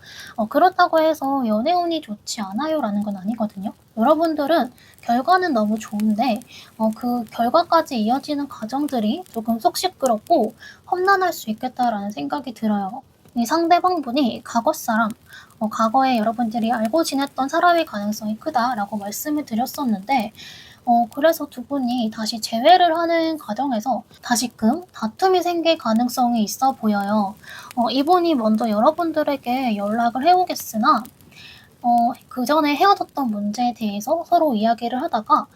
그렇다고 해서 연애운이 좋지 않아요라는 건 아니거든요. 여러분들은 결과는 너무 좋은데 그 결과까지 이어지는 과정들이 조금 속 시끄럽고 험난할 수 있겠다라는 생각이 들어요. 이 상대방분이 과거 사람, 과거에 여러분들이 알고 지냈던 사람일 가능성이 크다라고 말씀을 드렸었는데 그래서 두 분이 다시 재회를 하는 과정에서 다시금 다툼이 생길 가능성이 있어 보여요. 이분이 먼저 여러분들에게 연락을 해오겠으나 그전에 헤어졌던 문제에 대해서 서로 이야기를 하다가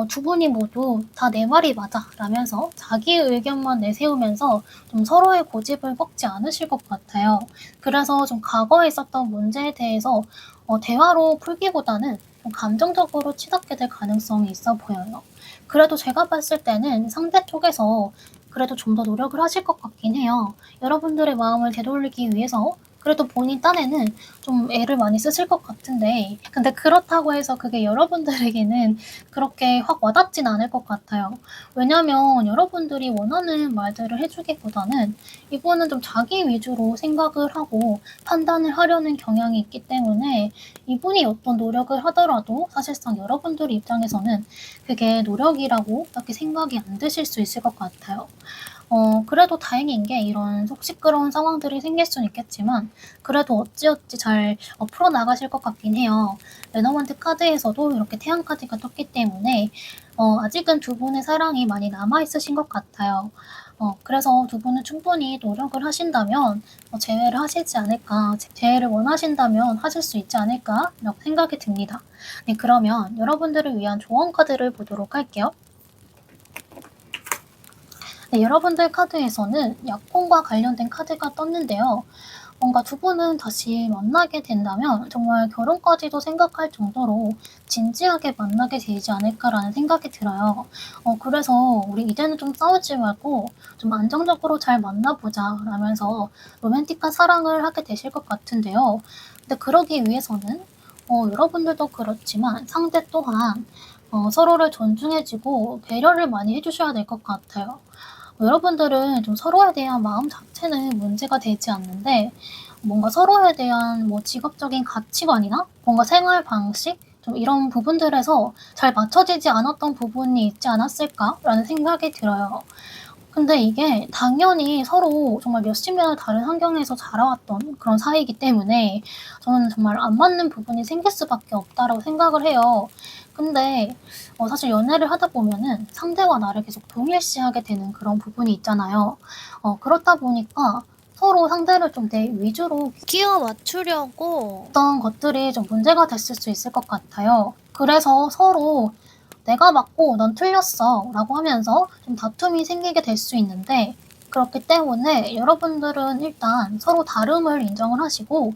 두 분이 모두 다 내 말이 맞아 라면서 자기의 의견만 내세우면서 좀 서로의 고집을 꺾지 않으실 것 같아요. 그래서 좀 과거에 있었던 문제에 대해서 대화로 풀기보다는 좀 감정적으로 치닫게 될 가능성이 있어 보여요. 그래도 제가 봤을 때는 상대 쪽에서 그래도 좀 더 노력을 하실 것 같긴 해요. 여러분들의 마음을 되돌리기 위해서 그래도 본인 딴에는 좀 애를 많이 쓰실 것 같은데 근데 그렇다고 해서 그게 여러분들에게는 그렇게 확 와닿진 않을 것 같아요. 왜냐면 여러분들이 원하는 말들을 해주기보다는 이분은 좀 자기 위주로 생각을 하고 판단을 하려는 경향이 있기 때문에 이분이 어떤 노력을 하더라도 사실상 여러분들 입장에서는 그게 노력이라고 딱히 생각이 안 드실 수 있을 것 같아요. 그래도 다행인 게 이런 속 시끄러운 상황들이 생길 수는 있겠지만 그래도 어찌어찌 잘 풀어나가실 것 같긴 해요. 레너먼트 카드에서도 이렇게 태양 카드가 떴기 때문에 아직은 두 분의 사랑이 많이 남아있으신 것 같아요. 그래서 두 분은 충분히 노력을 하신다면 재회를 하시지 않을까, 재회를 원하신다면 하실 수 있지 않을까 이렇게 생각이 듭니다. 네, 그러면 여러분들을 위한 조언 카드를 보도록 할게요. 네, 여러분들 카드에서는 약혼과 관련된 카드가 떴는데요. 뭔가 두 분은 다시 만나게 된다면 정말 결혼까지도 생각할 정도로 진지하게 만나게 되지 않을까라는 생각이 들어요. 그래서 우리 이제는 좀 싸우지 말고 좀 안정적으로 잘 만나보자 라면서 로맨틱한 사랑을 하게 되실 것 같은데요. 근데 그러기 위해서는 여러분들도 그렇지만 상대 또한 서로를 존중해주고 배려를 많이 해주셔야 될 것 같아요. 여러분들은 좀 서로에 대한 마음 자체는 문제가 되지 않는데 뭔가 서로에 대한 뭐 직업적인 가치관이나 뭔가 생활 방식 좀 이런 부분들에서 잘 맞춰지지 않았던 부분이 있지 않았을까라는 생각이 들어요. 근데 이게 당연히 서로 정말 몇십 년을 다른 환경에서 자라왔던 그런 사이이기 때문에 저는 정말 안 맞는 부분이 생길 수밖에 없다라고 생각을 해요. 근데 사실 연애를 하다 보면은 상대와 나를 계속 동일시하게 되는 그런 부분이 있잖아요. 그렇다 보니까 서로 상대를 좀 내 위주로 끼워 맞추려고 어떤 것들이 좀 문제가 됐을 수 있을 것 같아요. 그래서 서로 "내가 맞고 넌 틀렸어." 라고 하면서 좀 다툼이 생기게 될 수 있는데 그렇기 때문에 여러분들은 일단 서로 다름을 인정을 하시고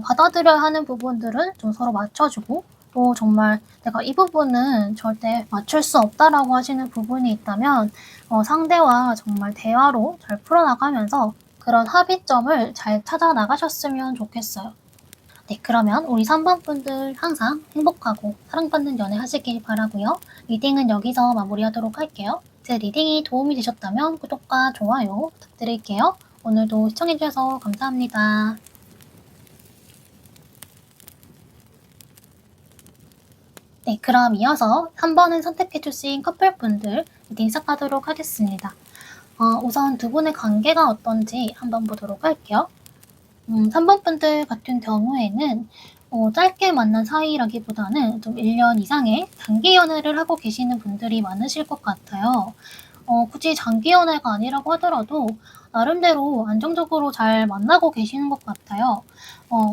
받아들여야 하는 부분들은 좀 서로 맞춰주고 또 정말 '내가 이 부분은 절대 맞출 수 없다.'라고 하시는 부분이 있다면 상대와 정말 대화로 잘 풀어나가면서 그런 합의점을 잘 찾아 나가셨으면 좋겠어요. 네, 그러면 우리 3번 분들 항상 행복하고 사랑받는 연애 하시길 바라고요. 리딩은 여기서 마무리하도록 할게요. 제 리딩이 도움이 되셨다면 구독과 좋아요 부탁드릴게요. 오늘도 시청해주셔서 감사합니다. 네, 그럼 이어서 3번을 선택해주신 커플분들 리딩 시작하도록 하겠습니다. 우선 두 분의 관계가 어떤지 한번 보도록 할게요. 3번 분들 같은 경우에는 짧게 만난 사이라기보다는 좀 1년 이상의 단기 연애를 하고 계시는 분들이 많으실 것 같아요. 굳이 장기 연애가 아니라고 하더라도 나름대로 안정적으로 잘 만나고 계시는 것 같아요.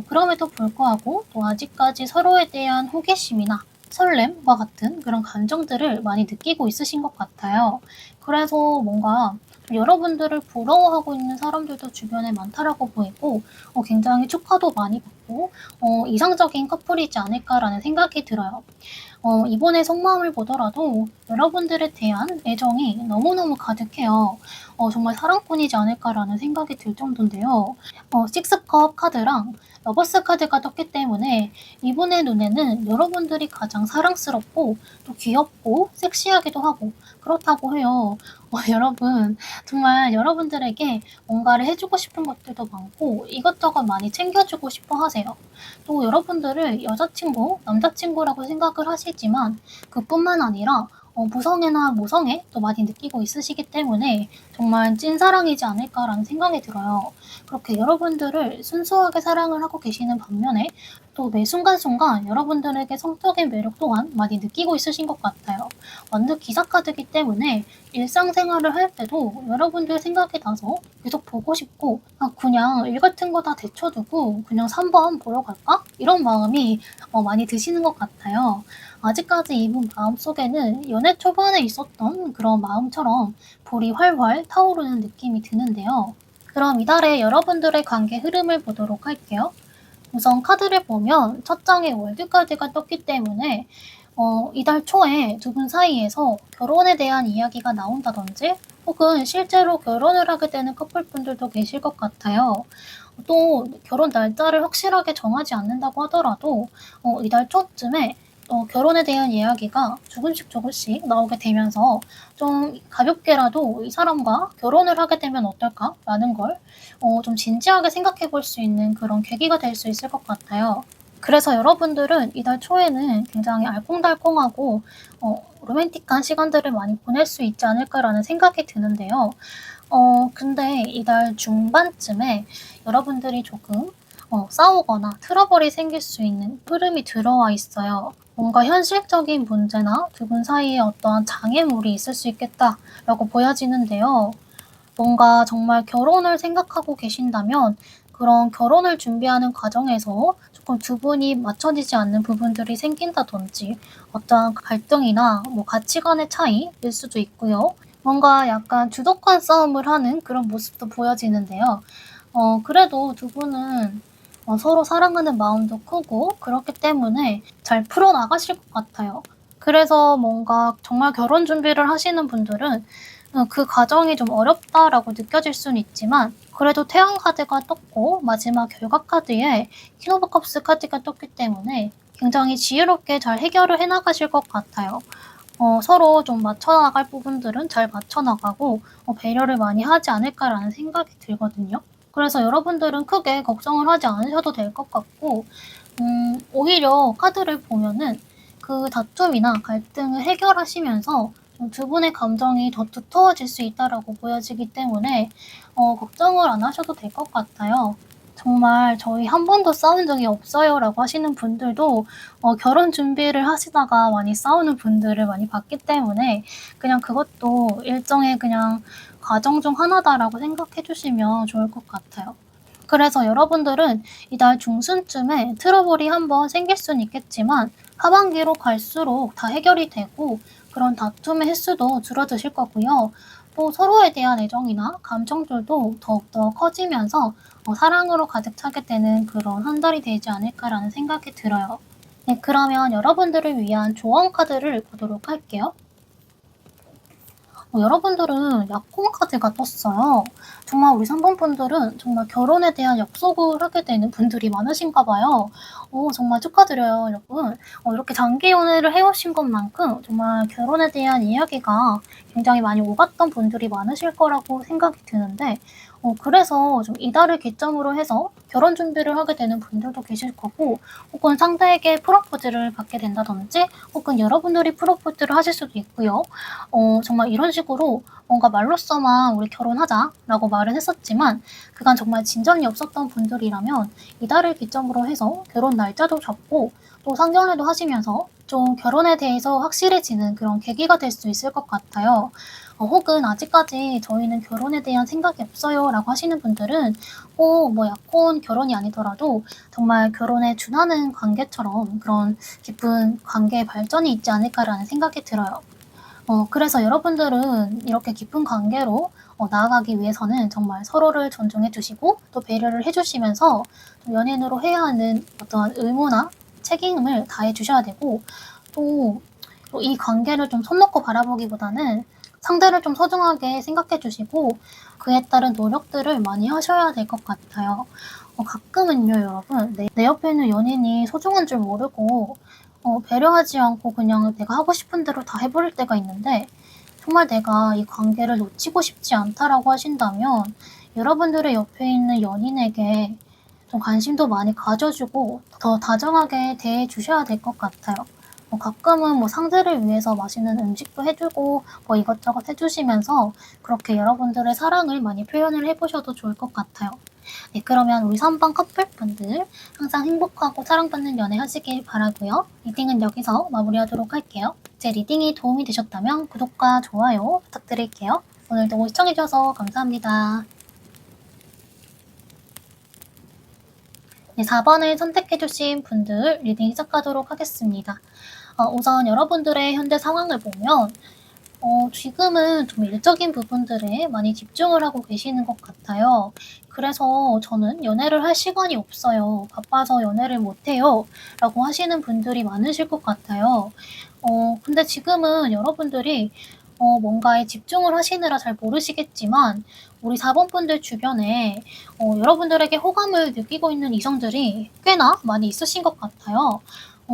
그럼에도 불구하고 또 아직까지 서로에 대한 호기심이나 설렘과 같은 그런 감정들을 많이 느끼고 있으신 것 같아요. 그래서 뭔가 여러분들을 부러워하고 있는 사람들도 주변에 많다라고 보이고 굉장히 축하도 많이 받고 있고 이상적인 커플이지 않을까라는 생각이 들어요. 이번에 속마음을 보더라도 여러분들에 대한 애정이 너무너무 가득해요. 정말 사랑꾼이지 않을까라는 생각이 들 정도인데요. 식스컵 카드랑 러버스 카드가 떴기 때문에 이분의 눈에는 여러분들이 가장 사랑스럽고 또 귀엽고 섹시하기도 하고 그렇다고 해요. 여러분 정말 여러분들에게 뭔가를 해주고 싶은 것들도 많고 이것저것 많이 챙겨주고 싶어 하세요. 또 여러분들을 여자친구, 남자친구라고 생각을 하시지만 그뿐만 아니라 무성애나 모성애 또 많이 느끼고 있으시기 때문에 정말 찐사랑이지 않을까라는 생각이 들어요. 그렇게 여러분들을 순수하게 사랑을 하고 계시는 반면에 또 매 순간순간 여러분들에게 성적인 매력 또한 많이 느끼고 있으신 것 같아요. 완전 기사카드기 때문에 일상생활을 할 때도 여러분들 생각이 나서 계속 보고 싶고 그냥 일 같은 거 다 제쳐두고 그냥 3번 보러 갈까? 이런 마음이 많이 드시는 것 같아요. 아직까지 이분 마음속에는 연애 초반에 있었던 그런 마음처럼 불이 활활 타오르는 느낌이 드는데요. 그럼 이달의 여러분들의 관계 흐름을 보도록 할게요. 우선 카드를 보면 첫 장에 월드 카드가 떴기 때문에 이달 초에 두 분 사이에서 결혼에 대한 이야기가 나온다든지 혹은 실제로 결혼을 하게 되는 커플분들도 계실 것 같아요. 또 결혼 날짜를 확실하게 정하지 않는다고 하더라도 이달 초쯤에 결혼에 대한 이야기가 조금씩 나오게 되면서 좀 가볍게라도 이 사람과 결혼을 하게 되면 어떨까라는 걸 좀 진지하게 생각해 볼 수 있는 그런 계기가 될 수 있을 것 같아요. 그래서 여러분들은 이달 초에는 굉장히 알콩달콩하고 로맨틱한 시간들을 많이 보낼 수 있지 않을까라는 생각이 드는데요. 근데 이달 중반쯤에 여러분들이 조금 싸우거나 트러블이 생길 수 있는 흐름이 들어와 있어요. 뭔가 현실적인 문제나 두 분 사이에 어떠한 장애물이 있을 수 있겠다라고 보여지는데요. 뭔가 정말 결혼을 생각하고 계신다면 그런 결혼을 준비하는 과정에서 조금 두 분이 맞춰지지 않는 부분들이 생긴다든지 어떠한 갈등이나 가치관의 차이일 수도 있고요. 뭔가 약간 주도권 싸움을 하는 그런 모습도 보여지는데요. 그래도 두 분은 서로 사랑하는 마음도 크고 그렇기 때문에 잘 풀어나가실 것 같아요. 그래서 뭔가 정말 결혼 준비를 하시는 분들은 그 과정이 좀 어렵다라고 느껴질 수는 있지만 그래도 태양 카드가 떴고 마지막 결과 카드에 퀸 오브 컵스 카드가 떴기 때문에 굉장히 지혜롭게 잘 해결을 해 나가실 것 같아요. 서로 좀 맞춰 나갈 부분들은 잘 맞춰 나가고 배려를 많이 하지 않을까라는 생각이 들거든요. 그래서 여러분들은 크게 걱정을 하지 않으셔도 될 것 같고 오히려 카드를 보면은 그 다툼이나 갈등을 해결하시면서 좀 두 분의 감정이 더 두터워질 수 있다라고 보여지기 때문에 걱정을 안 하셔도 될 것 같아요. 정말 "저희 한 번도 싸운 적이 없어요."라고 하시는 분들도 결혼 준비를 하시다가 많이 싸우는 분들을 많이 봤기 때문에 그냥 그것도 일종의 그냥 '과정 중 하나다.'라고 생각해 주시면 좋을 것 같아요. 그래서 여러분들은 이달 중순쯤에 트러블이 한번 생길 수는 있겠지만 하반기로 갈수록 다 해결이 되고 그런 다툼의 횟수도 줄어드실 거고요. 또 서로에 대한 애정이나 감정들도 더욱더 커지면서 사랑으로 가득 차게 되는 그런 한 달이 되지 않을까라는 생각이 들어요. 네, 그러면 여러분들을 위한 조언 카드를 보도록 할게요. 여러분들은 약혼 카드가 떴어요. 정말 우리 상봉분들은 정말 결혼에 대한 약속을 하게 되는 분들이 많으신가 봐요. 정말 축하드려요, 여러분. 이렇게 장기 연애를 해 오신 것만큼 정말 결혼에 대한 이야기가 굉장히 많이 오갔던 분들이 많으실 거라고 생각이 드는데 그래서 좀 이달을 기점으로 해서 결혼 준비를 하게 되는 분들도 계실 거고 혹은 상대에게 프로포즈를 받게 된다든지 혹은 여러분들이 프로포즈를 하실 수도 있고요. 정말 이런 식으로 뭔가 말로써만 "우리 결혼하자."라고 말은 했었지만 그간 정말 진전이 없었던 분들이라면 이달을 기점으로 해서 결혼 날짜도 잡고 또 상견례도 하시면서 좀 결혼에 대해서 확실해지는 그런 계기가 될 수 있을 것 같아요. 혹은 "아직까지 저희는 결혼에 대한 생각이 없어요."라고 하시는 분들은 꼭 약혼 결혼이 아니더라도 정말 결혼에 준하는 관계처럼 그런 깊은 관계의 발전이 있지 않을까라는 생각이 들어요. 그래서 여러분들은 이렇게 깊은 관계로 나아가기 위해서는 정말 서로를 존중해 주시고 또 배려를 해 주시면서 좀 연인으로 해야 하는 어떠한 의무나 책임을 다해 주셔야 되고, 또 이 관계를 좀 손 놓고 바라보기보다는 상대를 좀 소중하게 생각해 주시고 그에 따른 노력들을 많이 하셔야 될 것 같아요. 가끔은요 여러분, 내 옆에 있는 연인이 소중한 줄 모르고 배려하지 않고 그냥 내가 하고 싶은 대로 다 해 버릴 때가 있는데, 정말 내가 이 관계를 놓치고 싶지 않다라고 하신다면 여러분들의 옆에 있는 연인에게 좀 관심도 많이 가져 주고 더 다정하게 대해 주셔야 될 것 같아요. 가끔은 상대를 위해서 맛있는 음식도 해 주고 이것저것 해 주시면서 그렇게 여러분들의 사랑을 많이 표현을 해 보셔도 좋을 것 같아요. 네, 그러면 우리 3번 커플분들 항상 행복하고 사랑받는 연애 하시길 바라고요. 리딩은 여기서 마무리하도록 할게요. 제 리딩이 도움이 되셨다면 구독과 좋아요 부탁드릴게요. 오늘도 시청해 주셔서 감사합니다. 네, 4번을 선택해 주신 분들 리딩 시작하도록 하겠습니다. 우선 여러분들의 현재 상황을 보면 지금은 좀 일적인 부분들에 많이 집중을 하고 계시는 것 같아요. 그래서 저는 "연애를 할 시간이 없어요. 바빠서 연애를 못 해요." 라고 하시는 분들이 많으실 것 같아요. 근데 지금은 여러분들이 뭔가에 집중을 하시느라 잘 모르시겠지만 우리 4번 분들 주변에 여러분들에게 호감을 느끼고 있는 이성들이 꽤나 많이 있으신 것 같아요.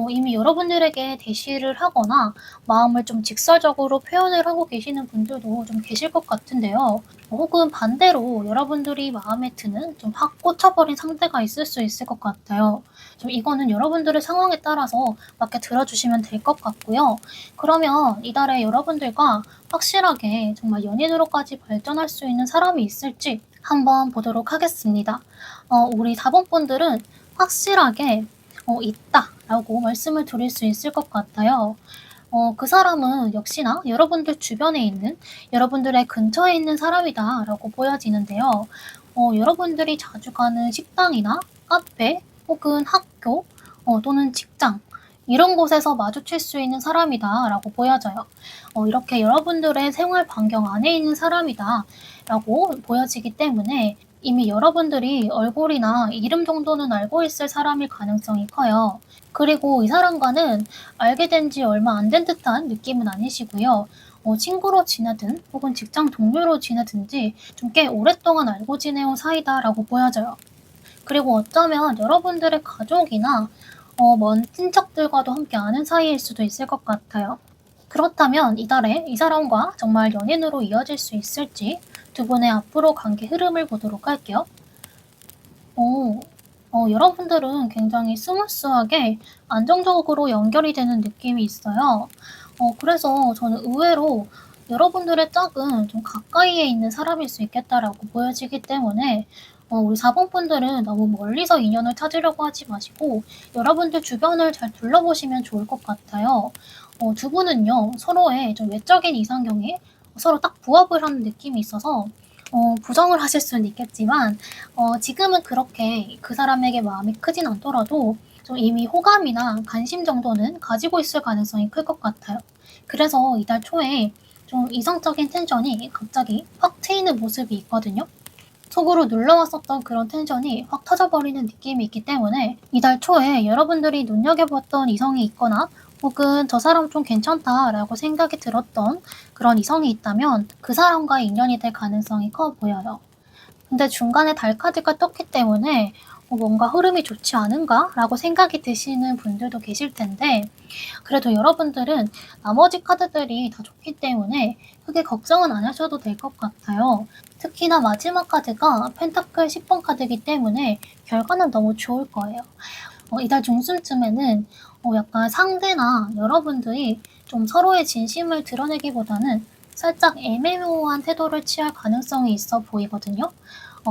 이미 여러분들에게 대시를 하거나 마음을 좀 직설적으로 표현을 하고 계시는 분들도 좀 계실 것 같은데요. 혹은 반대로 여러분들이 마음에 드는 좀 확 꽂혀버린 상대가 있을 수 있을 것 같아요. 좀 이거는 여러분들의 상황에 따라서 맞게 들어주시면 될 것 같고요. 그러면 이달에 여러분들과 확실하게 정말 연인으로까지 발전할 수 있는 사람이 있을지 한번 보도록 하겠습니다. 우리 4번 분들은 확실하게 있다라고 말씀을 드릴 수 있을 것 같아요. 그 사람은 역시나 여러분들 주변에 있는, 여러분들의 근처에 있는 사람이다라고 보여지는데요. 여러분들이 자주 가는 식당이나 카페 혹은 학교 또는 직장, 이런 곳에서 마주칠 수 있는 사람이다라고 보여져요. 이렇게 여러분들의 생활 반경 안에 있는 사람이다라고 보여지기 때문에 이미 여러분들이 얼굴이나 이름 정도는 알고 있을 사람일 가능성이 커요. 그리고 이 사람과는 알게 된 지 얼마 안 된 듯한 느낌은 아니시고요. 친구로 지내든 혹은 직장 동료로 지내든지 좀 꽤 오랫동안 알고 지내온 사이다라고 보여져요. 그리고 어쩌면 여러분들의 가족이나 먼 친척들과도 함께 아는 사이일 수도 있을 것 같아요. 그렇다면 이달에 이 사람과 정말 연인으로 이어질 수 있을지 두 분의 앞으로 관계 흐름을 보도록 할게요. 여러분들은 굉장히 스무스하게 안정적으로 연결이 되는 느낌이 있어요. 그래서 저는 의외로 여러분들의 짝은 좀 가까이에 있는 사람일 수 있겠다라고 보여지기 때문에 우리 4번 분들은 너무 멀리서 인연을 찾으려고 하지 마시고 여러분들 주변을 잘 둘러보시면 좋을 것 같아요. 두 분은요, 서로의 좀 외적인 이상형에 서로 딱 부합을 하는 느낌이 있어서 부정을 하실 수는 있겠지만 지금은 그렇게 그 사람에게 마음이 크진 않더라도 좀 이미 호감이나 관심 정도는 가지고 있을 가능성이 클 것 같아요. 그래서 이달 초에 좀 이성적인 텐션이 갑자기 확 트이는 모습이 있거든요. 속으로 눌러왔었던 그런 텐션이 확 터져버리는 느낌이 있기 때문에 이달 초에 여러분들이 눈여겨봤던 이성이 있거나 혹은 저 사람 좀 괜찮다라고 생각이 들었던 그런 이성이 있다면 그 사람과의 인연이 될 가능성이 커 보여요. 근데 중간에 달 카드가 떴기 때문에 뭔가 흐름이 좋지 않은가라고 생각이 드시는 분들도 계실 텐데, 그래도 여러분들은 나머지 카드들이 다 좋기 때문에 크게 걱정은 안 하셔도 될 것 같아요. 특히나 마지막 카드가 펜타클 10번 카드이기 때문에 결과는 너무 좋을 거예요. 이달 중순쯤에는 약간 상대나 여러분들이 좀 서로의 진심을 드러내기보다는 살짝 애매모호한 태도를 취할 가능성이 있어 보이거든요.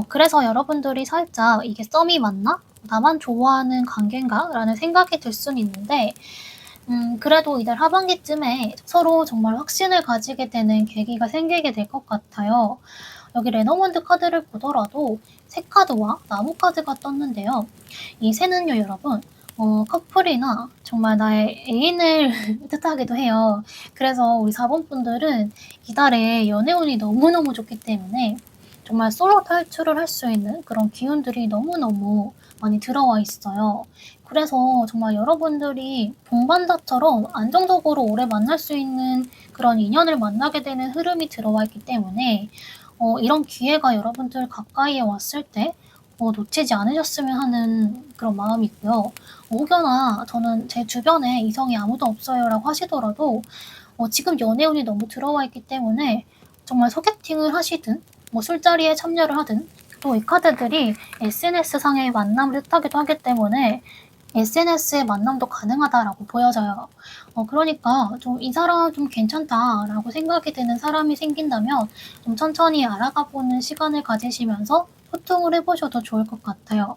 그래서 여러분들이 살짝 '이게 썸이 맞나? 나만 좋아하는 관계인가?' 라는 생각이 들 수는 있는데, 그래도 이달 하반기쯤에 서로 정말 확신을 가지게 되는 계기가 생기게 될 것 같아요. 여기 레너먼드 카드를 보더라도 새 카드와 나무 카드가 떴는데요. 이 새는요 여러분, 커플이나 정말 나의 애인을 뜻하기도 해요. 그래서 우리 4번 분들은 이달에 연애운이 너무너무 좋기 때문에 정말 솔로 탈출을 할 수 있는 그런 기운들이 너무너무 많이 들어와 있어요. 그래서 정말 여러분들이 동반자처럼 안정적으로 오래 만날 수 있는 그런 인연을 만나게 되는 흐름이 들어와 있기 때문에 이런 기회가 여러분들 가까이에 왔을 때 놓치지 않으셨으면 하는 그런 마음이 있고요. 혹여나 저는 제 주변에 이성이 아무도 없어요라고 하시더라도 지금 연애운이 너무 들어와 있기 때문에 정말 소개팅을 하시든 술자리에 참여를 하든 또 이 카드들이 SNS상의 만남을 뜻하기도 하기 때문에 SNS의 만남도 가능하다라고 보여져요. 그러니까 좀 '이 사람 좀 괜찮다.'라고 생각이 드는 사람이 생긴다면 좀 천천히 알아가 보는 시간을 가지시면서 소통을 해 보셔도 좋을 것 같아요.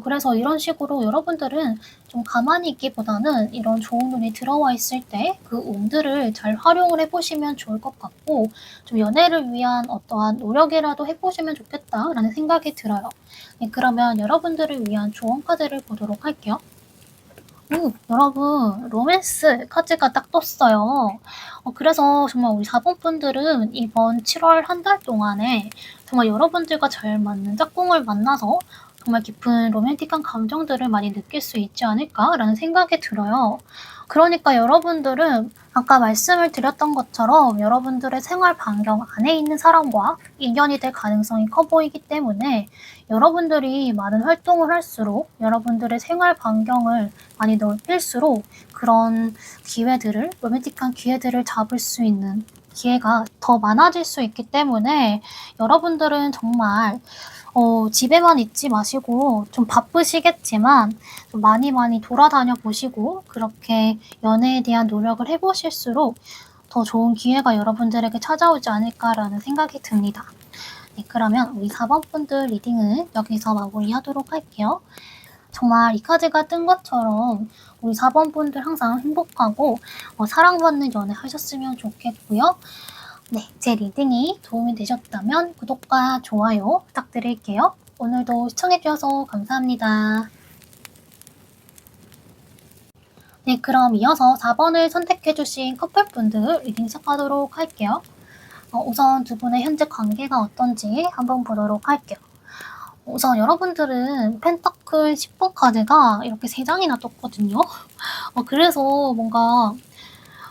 그래서 이런 식으로 여러분들은 좀 가만히 있기보다는 이런 좋은 운이 들어와 있을 때 그 운들을 잘 활용을 해 보시면 좋을 것 같고 좀 '연애를 위한 어떠한 노력이라도 해 보시면 좋겠다.'라는 생각이 들어요. 네, 그러면 여러분들을 위한 조언 카드를 보도록 할게요. 여러분 로맨스 카드가 딱 떴어요. 그래서 정말 우리 4번 분들은 이번 7월 한 달 동안에 정말 여러분들과 잘 맞는 짝꿍을 만나서 정말 깊은 로맨틱한 감정들을 많이 느낄 수 있지 않을까라는 생각이 들어요. 그러니까 여러분들은 아까 말씀을 드렸던 것처럼 여러분들의 생활 반경 안에 있는 사람과 인연이 될 가능성이 커 보이기 때문에 여러분들이 많은 활동을 할수록 여러분들의 생활 반경을 많이 넓힐수록 그런 기회들을 로맨틱한 기회들을 잡을 수 있는 기회가 더 많아질 수 있기 때문에 여러분들은 정말 집에만 있지 마시고 좀 바쁘시겠지만 좀 많이 돌아다녀 보시고 그렇게 연애에 대한 노력을 해 보실수록 더 좋은 기회가 여러분들에게 찾아오지 않을까라는 생각이 듭니다. 네, 그러면 우리 4번 분들 리딩은 여기서 마무리하도록 할게요. 정말 이 카드가 뜬 것처럼 우리 4번 분들 항상 행복하고 사랑받는 연애 하셨으면 좋겠고요. 네, 제 리딩이 도움이 되셨다면 구독과 좋아요 부탁드릴게요. 오늘도 시청해주셔서 감사합니다. 네, 그럼 이어서 4번을 선택해주신 커플분들 리딩 시작하도록 할게요. 우선 두 분의 현재 관계가 어떤지 한번 보도록 할게요. 우선 여러분들은 펜타클 10번 카드가 이렇게 3장이나 떴거든요. 그래서 뭔가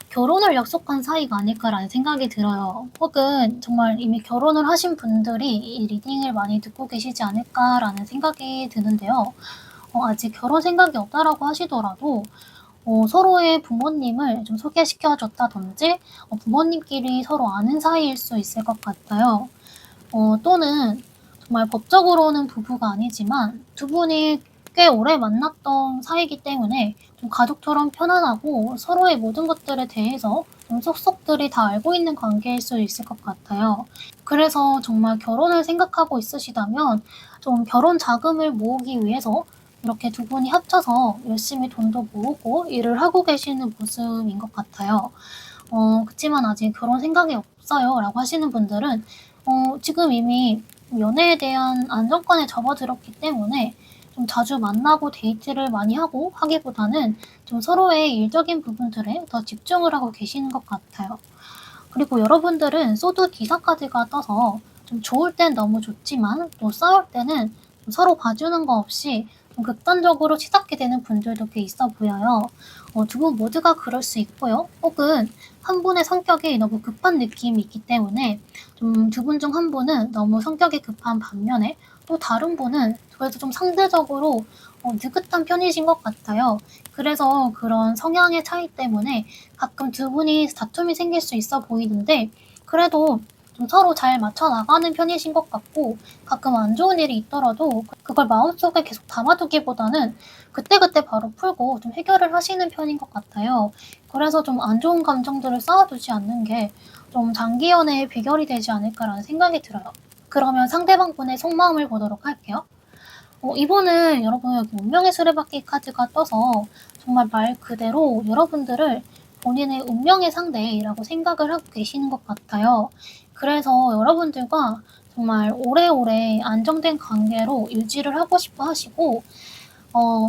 결혼을 약속한 사이가 아닐까라는 생각이 들어요. 혹은 정말 이미 결혼을 하신 분들이 이 리딩을 많이 듣고 계시지 않을까라는 생각이 드는데요. 아직 결혼 생각이 없다라고 하시더라도 서로의 부모님을 좀 소개시켜 줬다든지 부모님끼리 서로 아는 사이일 수 있을 것 같아요. 또는 정말 법적으로는 부부가 아니지만 두 분이 꽤 오래 만났던 사이이기 때문에 좀 가족처럼 편안하고 서로의 모든 것들에 대해서 좀 속속들이 다 알고 있는 관계일 수 있을 것 같아요. 그래서 정말 결혼을 생각하고 있으시다면 좀 결혼 자금을 모으기 위해서 이렇게 두 분이 합쳐서 열심히 돈도 모으고 일을 하고 계시는 모습인 것 같아요. 그치만 아직 결혼 생각이 없어요라고 하시는 분들은 지금 이미 연애에 대한 안정권에 접어들었기 때문에 좀 자주 만나고 데이트를 많이 하고 하기보다는 좀 서로의 일적인 부분들에 더 집중을 하고 계시는 것 같아요. 그리고 여러분들은 소드 기사 카드가 떠서 좀 좋을 땐 너무 좋지만 또 싸울 때는 좀 서로 봐주는 거 없이 좀 극단적으로 치닫게 되는 분들도 꽤 있어 보여요. 두 분 모두가 그럴 수 있고요. 혹은 한 분의 성격이 너무 급한 느낌이 있기 때문에 좀 두 분 중 한 분은 너무 성격이 급한 반면에 또 다른 분은 그래도 좀 상대적으로 느긋한 편이신 것 같아요. 그래서 그런 성향의 차이 때문에 가끔 두 분이 다툼이 생길 수 있어 보이는데 그래도 좀 서로 잘 맞춰 나가는 편이신 것 같고 가끔 안 좋은 일이 있더라도 그걸 마음속에 계속 담아두기보다는 그때그때 바로 풀고 좀 해결을 하시는 편인 것 같아요. 그래서 좀 안 좋은 감정들을 쌓아두지 않는 게 좀 장기 연애의 비결이 되지 않을까라는 생각이 들어요. 그러면 상대방 분의 속마음을 보도록 할게요. 이번은 여러분 여기 운명의 수레바퀴 카드가 떠서 정말 말 그대로 여러분들을 본인의 운명의 상대라고 생각을 하고 계시는 것 같아요. 그래서 여러분들과 정말 오래오래 안정된 관계로 유지를 하고 싶어 하시고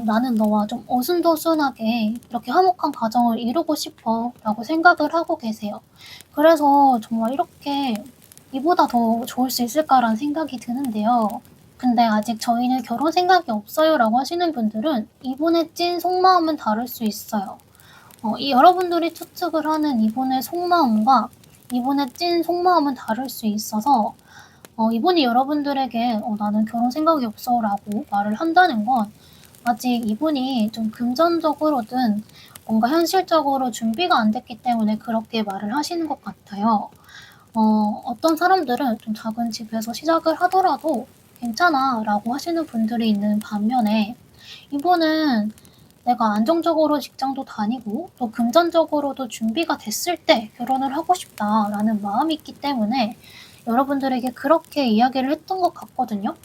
나는 너와 좀 어순도순하게 이렇게 화목한 가정을 이루고 싶어 라고 생각을 하고 계세요. 그래서 정말 이렇게 이보다 더 좋을 수 있을까라는 생각이 드는데요. 근데 아직 저희는 결혼 생각이 없어요 라고 하시는 분들은 이분의 찐 속마음은 다를 수 있어요. 이 여러분들이 추측을 하는 이분의 속마음과 이분의 찐 속마음은 다를 수 있어서 이분이 여러분들에게 나는 결혼 생각이 없어 라고 말을 한다는 건 아직 이분이 좀 금전적으로든 뭔가 현실적으로 준비가 안 됐기 때문에 그렇게 말을 하시는 것 같아요. 어떤 사람들은 좀 작은 집에서 시작을 하더라도 괜찮아 라고 하시는 분들이 있는 반면에 이분은 내가 안정적으로 직장도 다니고 또 금전적으로도 준비가 됐을 때 결혼을 하고 싶다라는 마음이 있기 때문에 여러분들에게 그렇게 이야기를 했던 것 같거든요.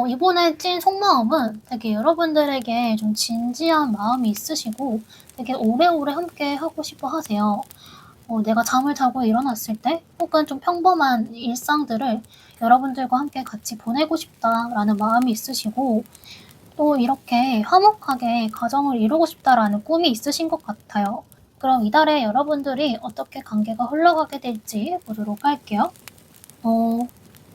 이분의 찐 속마음은 되게 여러분들에게 좀 진지한 마음이 있으시고 되게 오래오래 함께 하고 싶어 하세요. 내가 잠을 자고 일어났을 때 혹은 좀 평범한 일상들을 여러분들과 함께 같이 보내고 싶다라는 마음이 있으시고 또 이렇게 화목하게 가정을 이루고 싶다라는 꿈이 있으신 것 같아요. 그럼 이달에 여러분들이 어떻게 관계가 흘러가게 될지 보도록 할게요.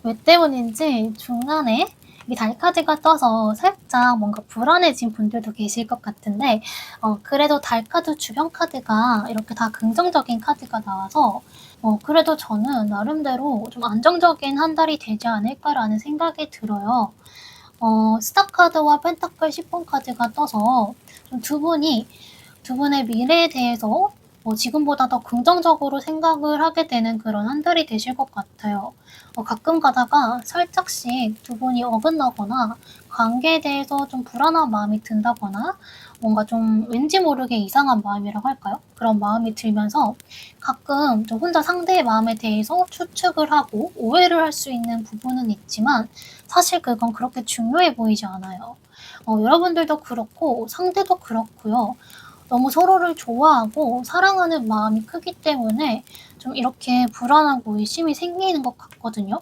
왜 때문인지 중간에 이 달카드가 떠서 살짝 뭔가 불안해진 분들도 계실 것 같은데 그래도 달카드 주변 카드가 이렇게 다 긍정적인 카드가 나와서 그래도 저는 나름대로 좀 안정적인 한 달이 되지 않을까라는 생각이 들어요. 스타 카드와 펜타클 10번 카드가 떠서 좀 두 분의 미래에 대해서 지금보다 더 긍정적으로 생각을 하게 되는 그런 한 달이 되실 것 같아요. 가끔 가다가 살짝씩 두 분이 어긋나거나 관계에 대해서 좀 불안한 마음이 든다거나 뭔가 좀 왠지 모르게 이상한 마음이라고 할까요? 그런 마음이 들면서 가끔 좀 혼자 상대의 마음에 대해서 추측을 하고 오해를 할 수 있는 부분은 있지만 사실 그건 그렇게 중요해 보이지 않아요. 여러분들도 그렇고 상대도 그렇고요. 너무 서로를 좋아하고 사랑하는 마음이 크기 때문에 좀 이렇게 불안하고 의심이 생기는 것 같거든요.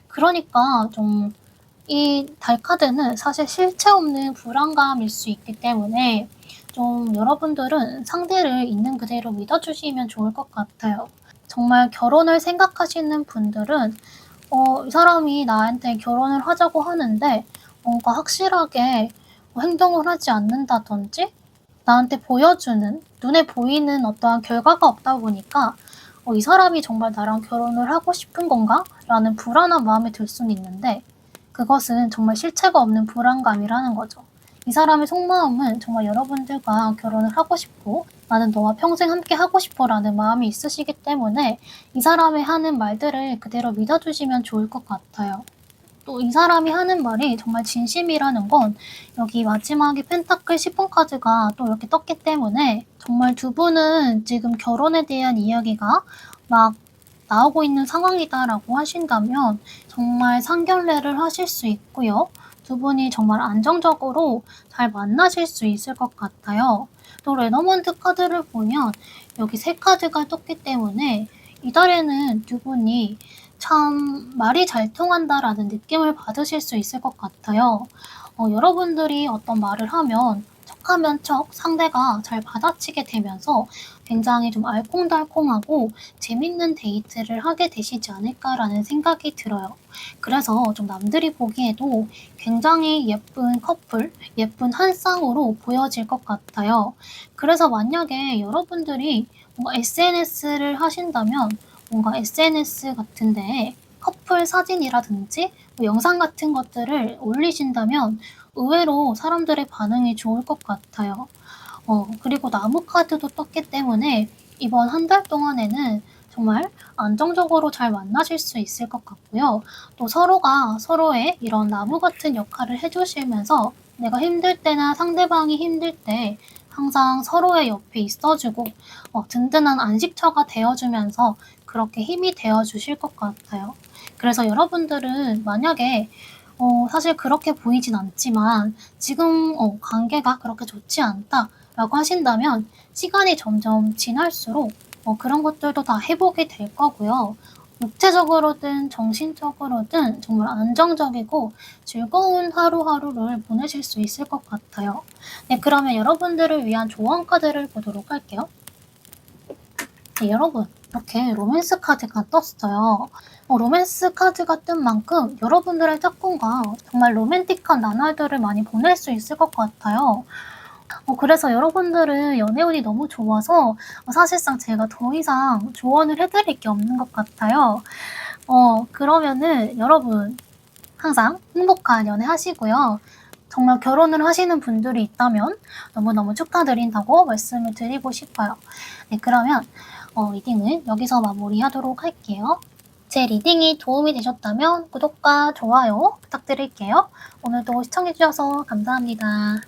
그러니까 좀 이 달카드는 사실 실체 없는 불안감일 수 있기 때문에 좀 여러분들은 상대를 있는 그대로 믿어주시면 좋을 것 같아요. 정말 결혼을 생각하시는 분들은 이 사람이 나한테 결혼을 하자고 하는데 뭔가 확실하게 행동을 하지 않는다든지 나한테 보여주는 눈에 보이는 어떠한 결과가 없다 보니까 '이 사람이 정말 나랑 결혼을 하고 싶은 건가?' 라는 불안한 마음이 들 수는 있는데 그것은 정말 실체가 없는 불안감이라는 거죠. 이 사람의 속마음은 정말 여러분들과 결혼을 하고 싶고 '나는 너와 평생 함께 하고 싶어.'라는 마음이 있으시기 때문에 이 사람이 하는 말들을 그대로 믿어 주시면 좋을 것 같아요. 또 이 사람이 하는 말이 정말 진심이라는 건 여기 마지막에 펜타클 10번 카드가 또 이렇게 떴기 때문에 정말 두 분은 지금 결혼에 대한 이야기가 막 나오고 있는 상황이다라고 하신다면 정말 상견례를 하실 수 있고요. 두 분이 정말 안정적으로 잘 만나실 수 있을 것 같아요. 또 레너먼트 카드를 보면 여기 세 카드가 떴기 때문에 이달에는 두 분이 참 말이 잘 통한다라는 느낌을 받으실 수 있을 것 같아요. 여러분들이 어떤 말을 하면 척하면 척 상대가 잘 받아치게 되면서 굉장히 좀 알콩달콩하고 재밌는 데이트를 하게 되시지 않을까라는 생각이 들어요. 그래서 좀 남들이 보기에도 굉장히 예쁜 커플, 예쁜 한 쌍으로 보여질 것 같아요. 그래서 만약에 여러분들이 뭔가 SNS를 하신다면 뭔가 SNS 같은 데에 커플 사진이라든지 영상 같은 것들을 올리신다면 의외로 사람들의 반응이 좋을 것 같아요. 그리고 나무 카드도 떴기 때문에 이번 한 달 동안에는 정말 안정적으로 잘 만나실 수 있을 것 같고요. 또 서로가 서로의 이런 나무 같은 역할을 해 주시면서 내가 힘들 때나 상대방이 힘들 때 항상 서로의 옆에 있어 주고 든든한 안식처가 되어 주면서 그렇게 힘이 되어 주실 것 같아요. 그래서 여러분들은 만약에 사실 그렇게 보이진 않지만 지금 관계가 그렇게 좋지 않다라고 하신다면 시간이 점점 지날수록 그런 것들도 다 회복이 될 거고요. 육체적으로든 정신적으로든 정말 안정적이고 즐거운 하루하루를 보내실 수 있을 것 같아요. 네, 그러면 여러분들을 위한 조언 카드를 보도록 할게요. 네, 여러분, 이렇게 로맨스 카드가 떴어요. 로맨스 카드가 뜬 만큼 여러분들의 짝꿍과 정말 로맨틱한 나날들을 많이 보낼 수 있을 것 같아요. 그래서 여러분들은 연애운이 너무 좋아서 사실상 제가 더 이상 조언을 해드릴 게 없는 것 같아요. 그러면은 여러분 항상 행복한 연애 하시고요. 정말 결혼을 하시는 분들이 있다면 너무너무 축하드린다고 말씀을 드리고 싶어요. 네, 그러면 리딩은 여기서 마무리하도록 할게요. 제 리딩이 도움이 되셨다면 구독과 좋아요 부탁드릴게요. 오늘도 시청해주셔서 감사합니다.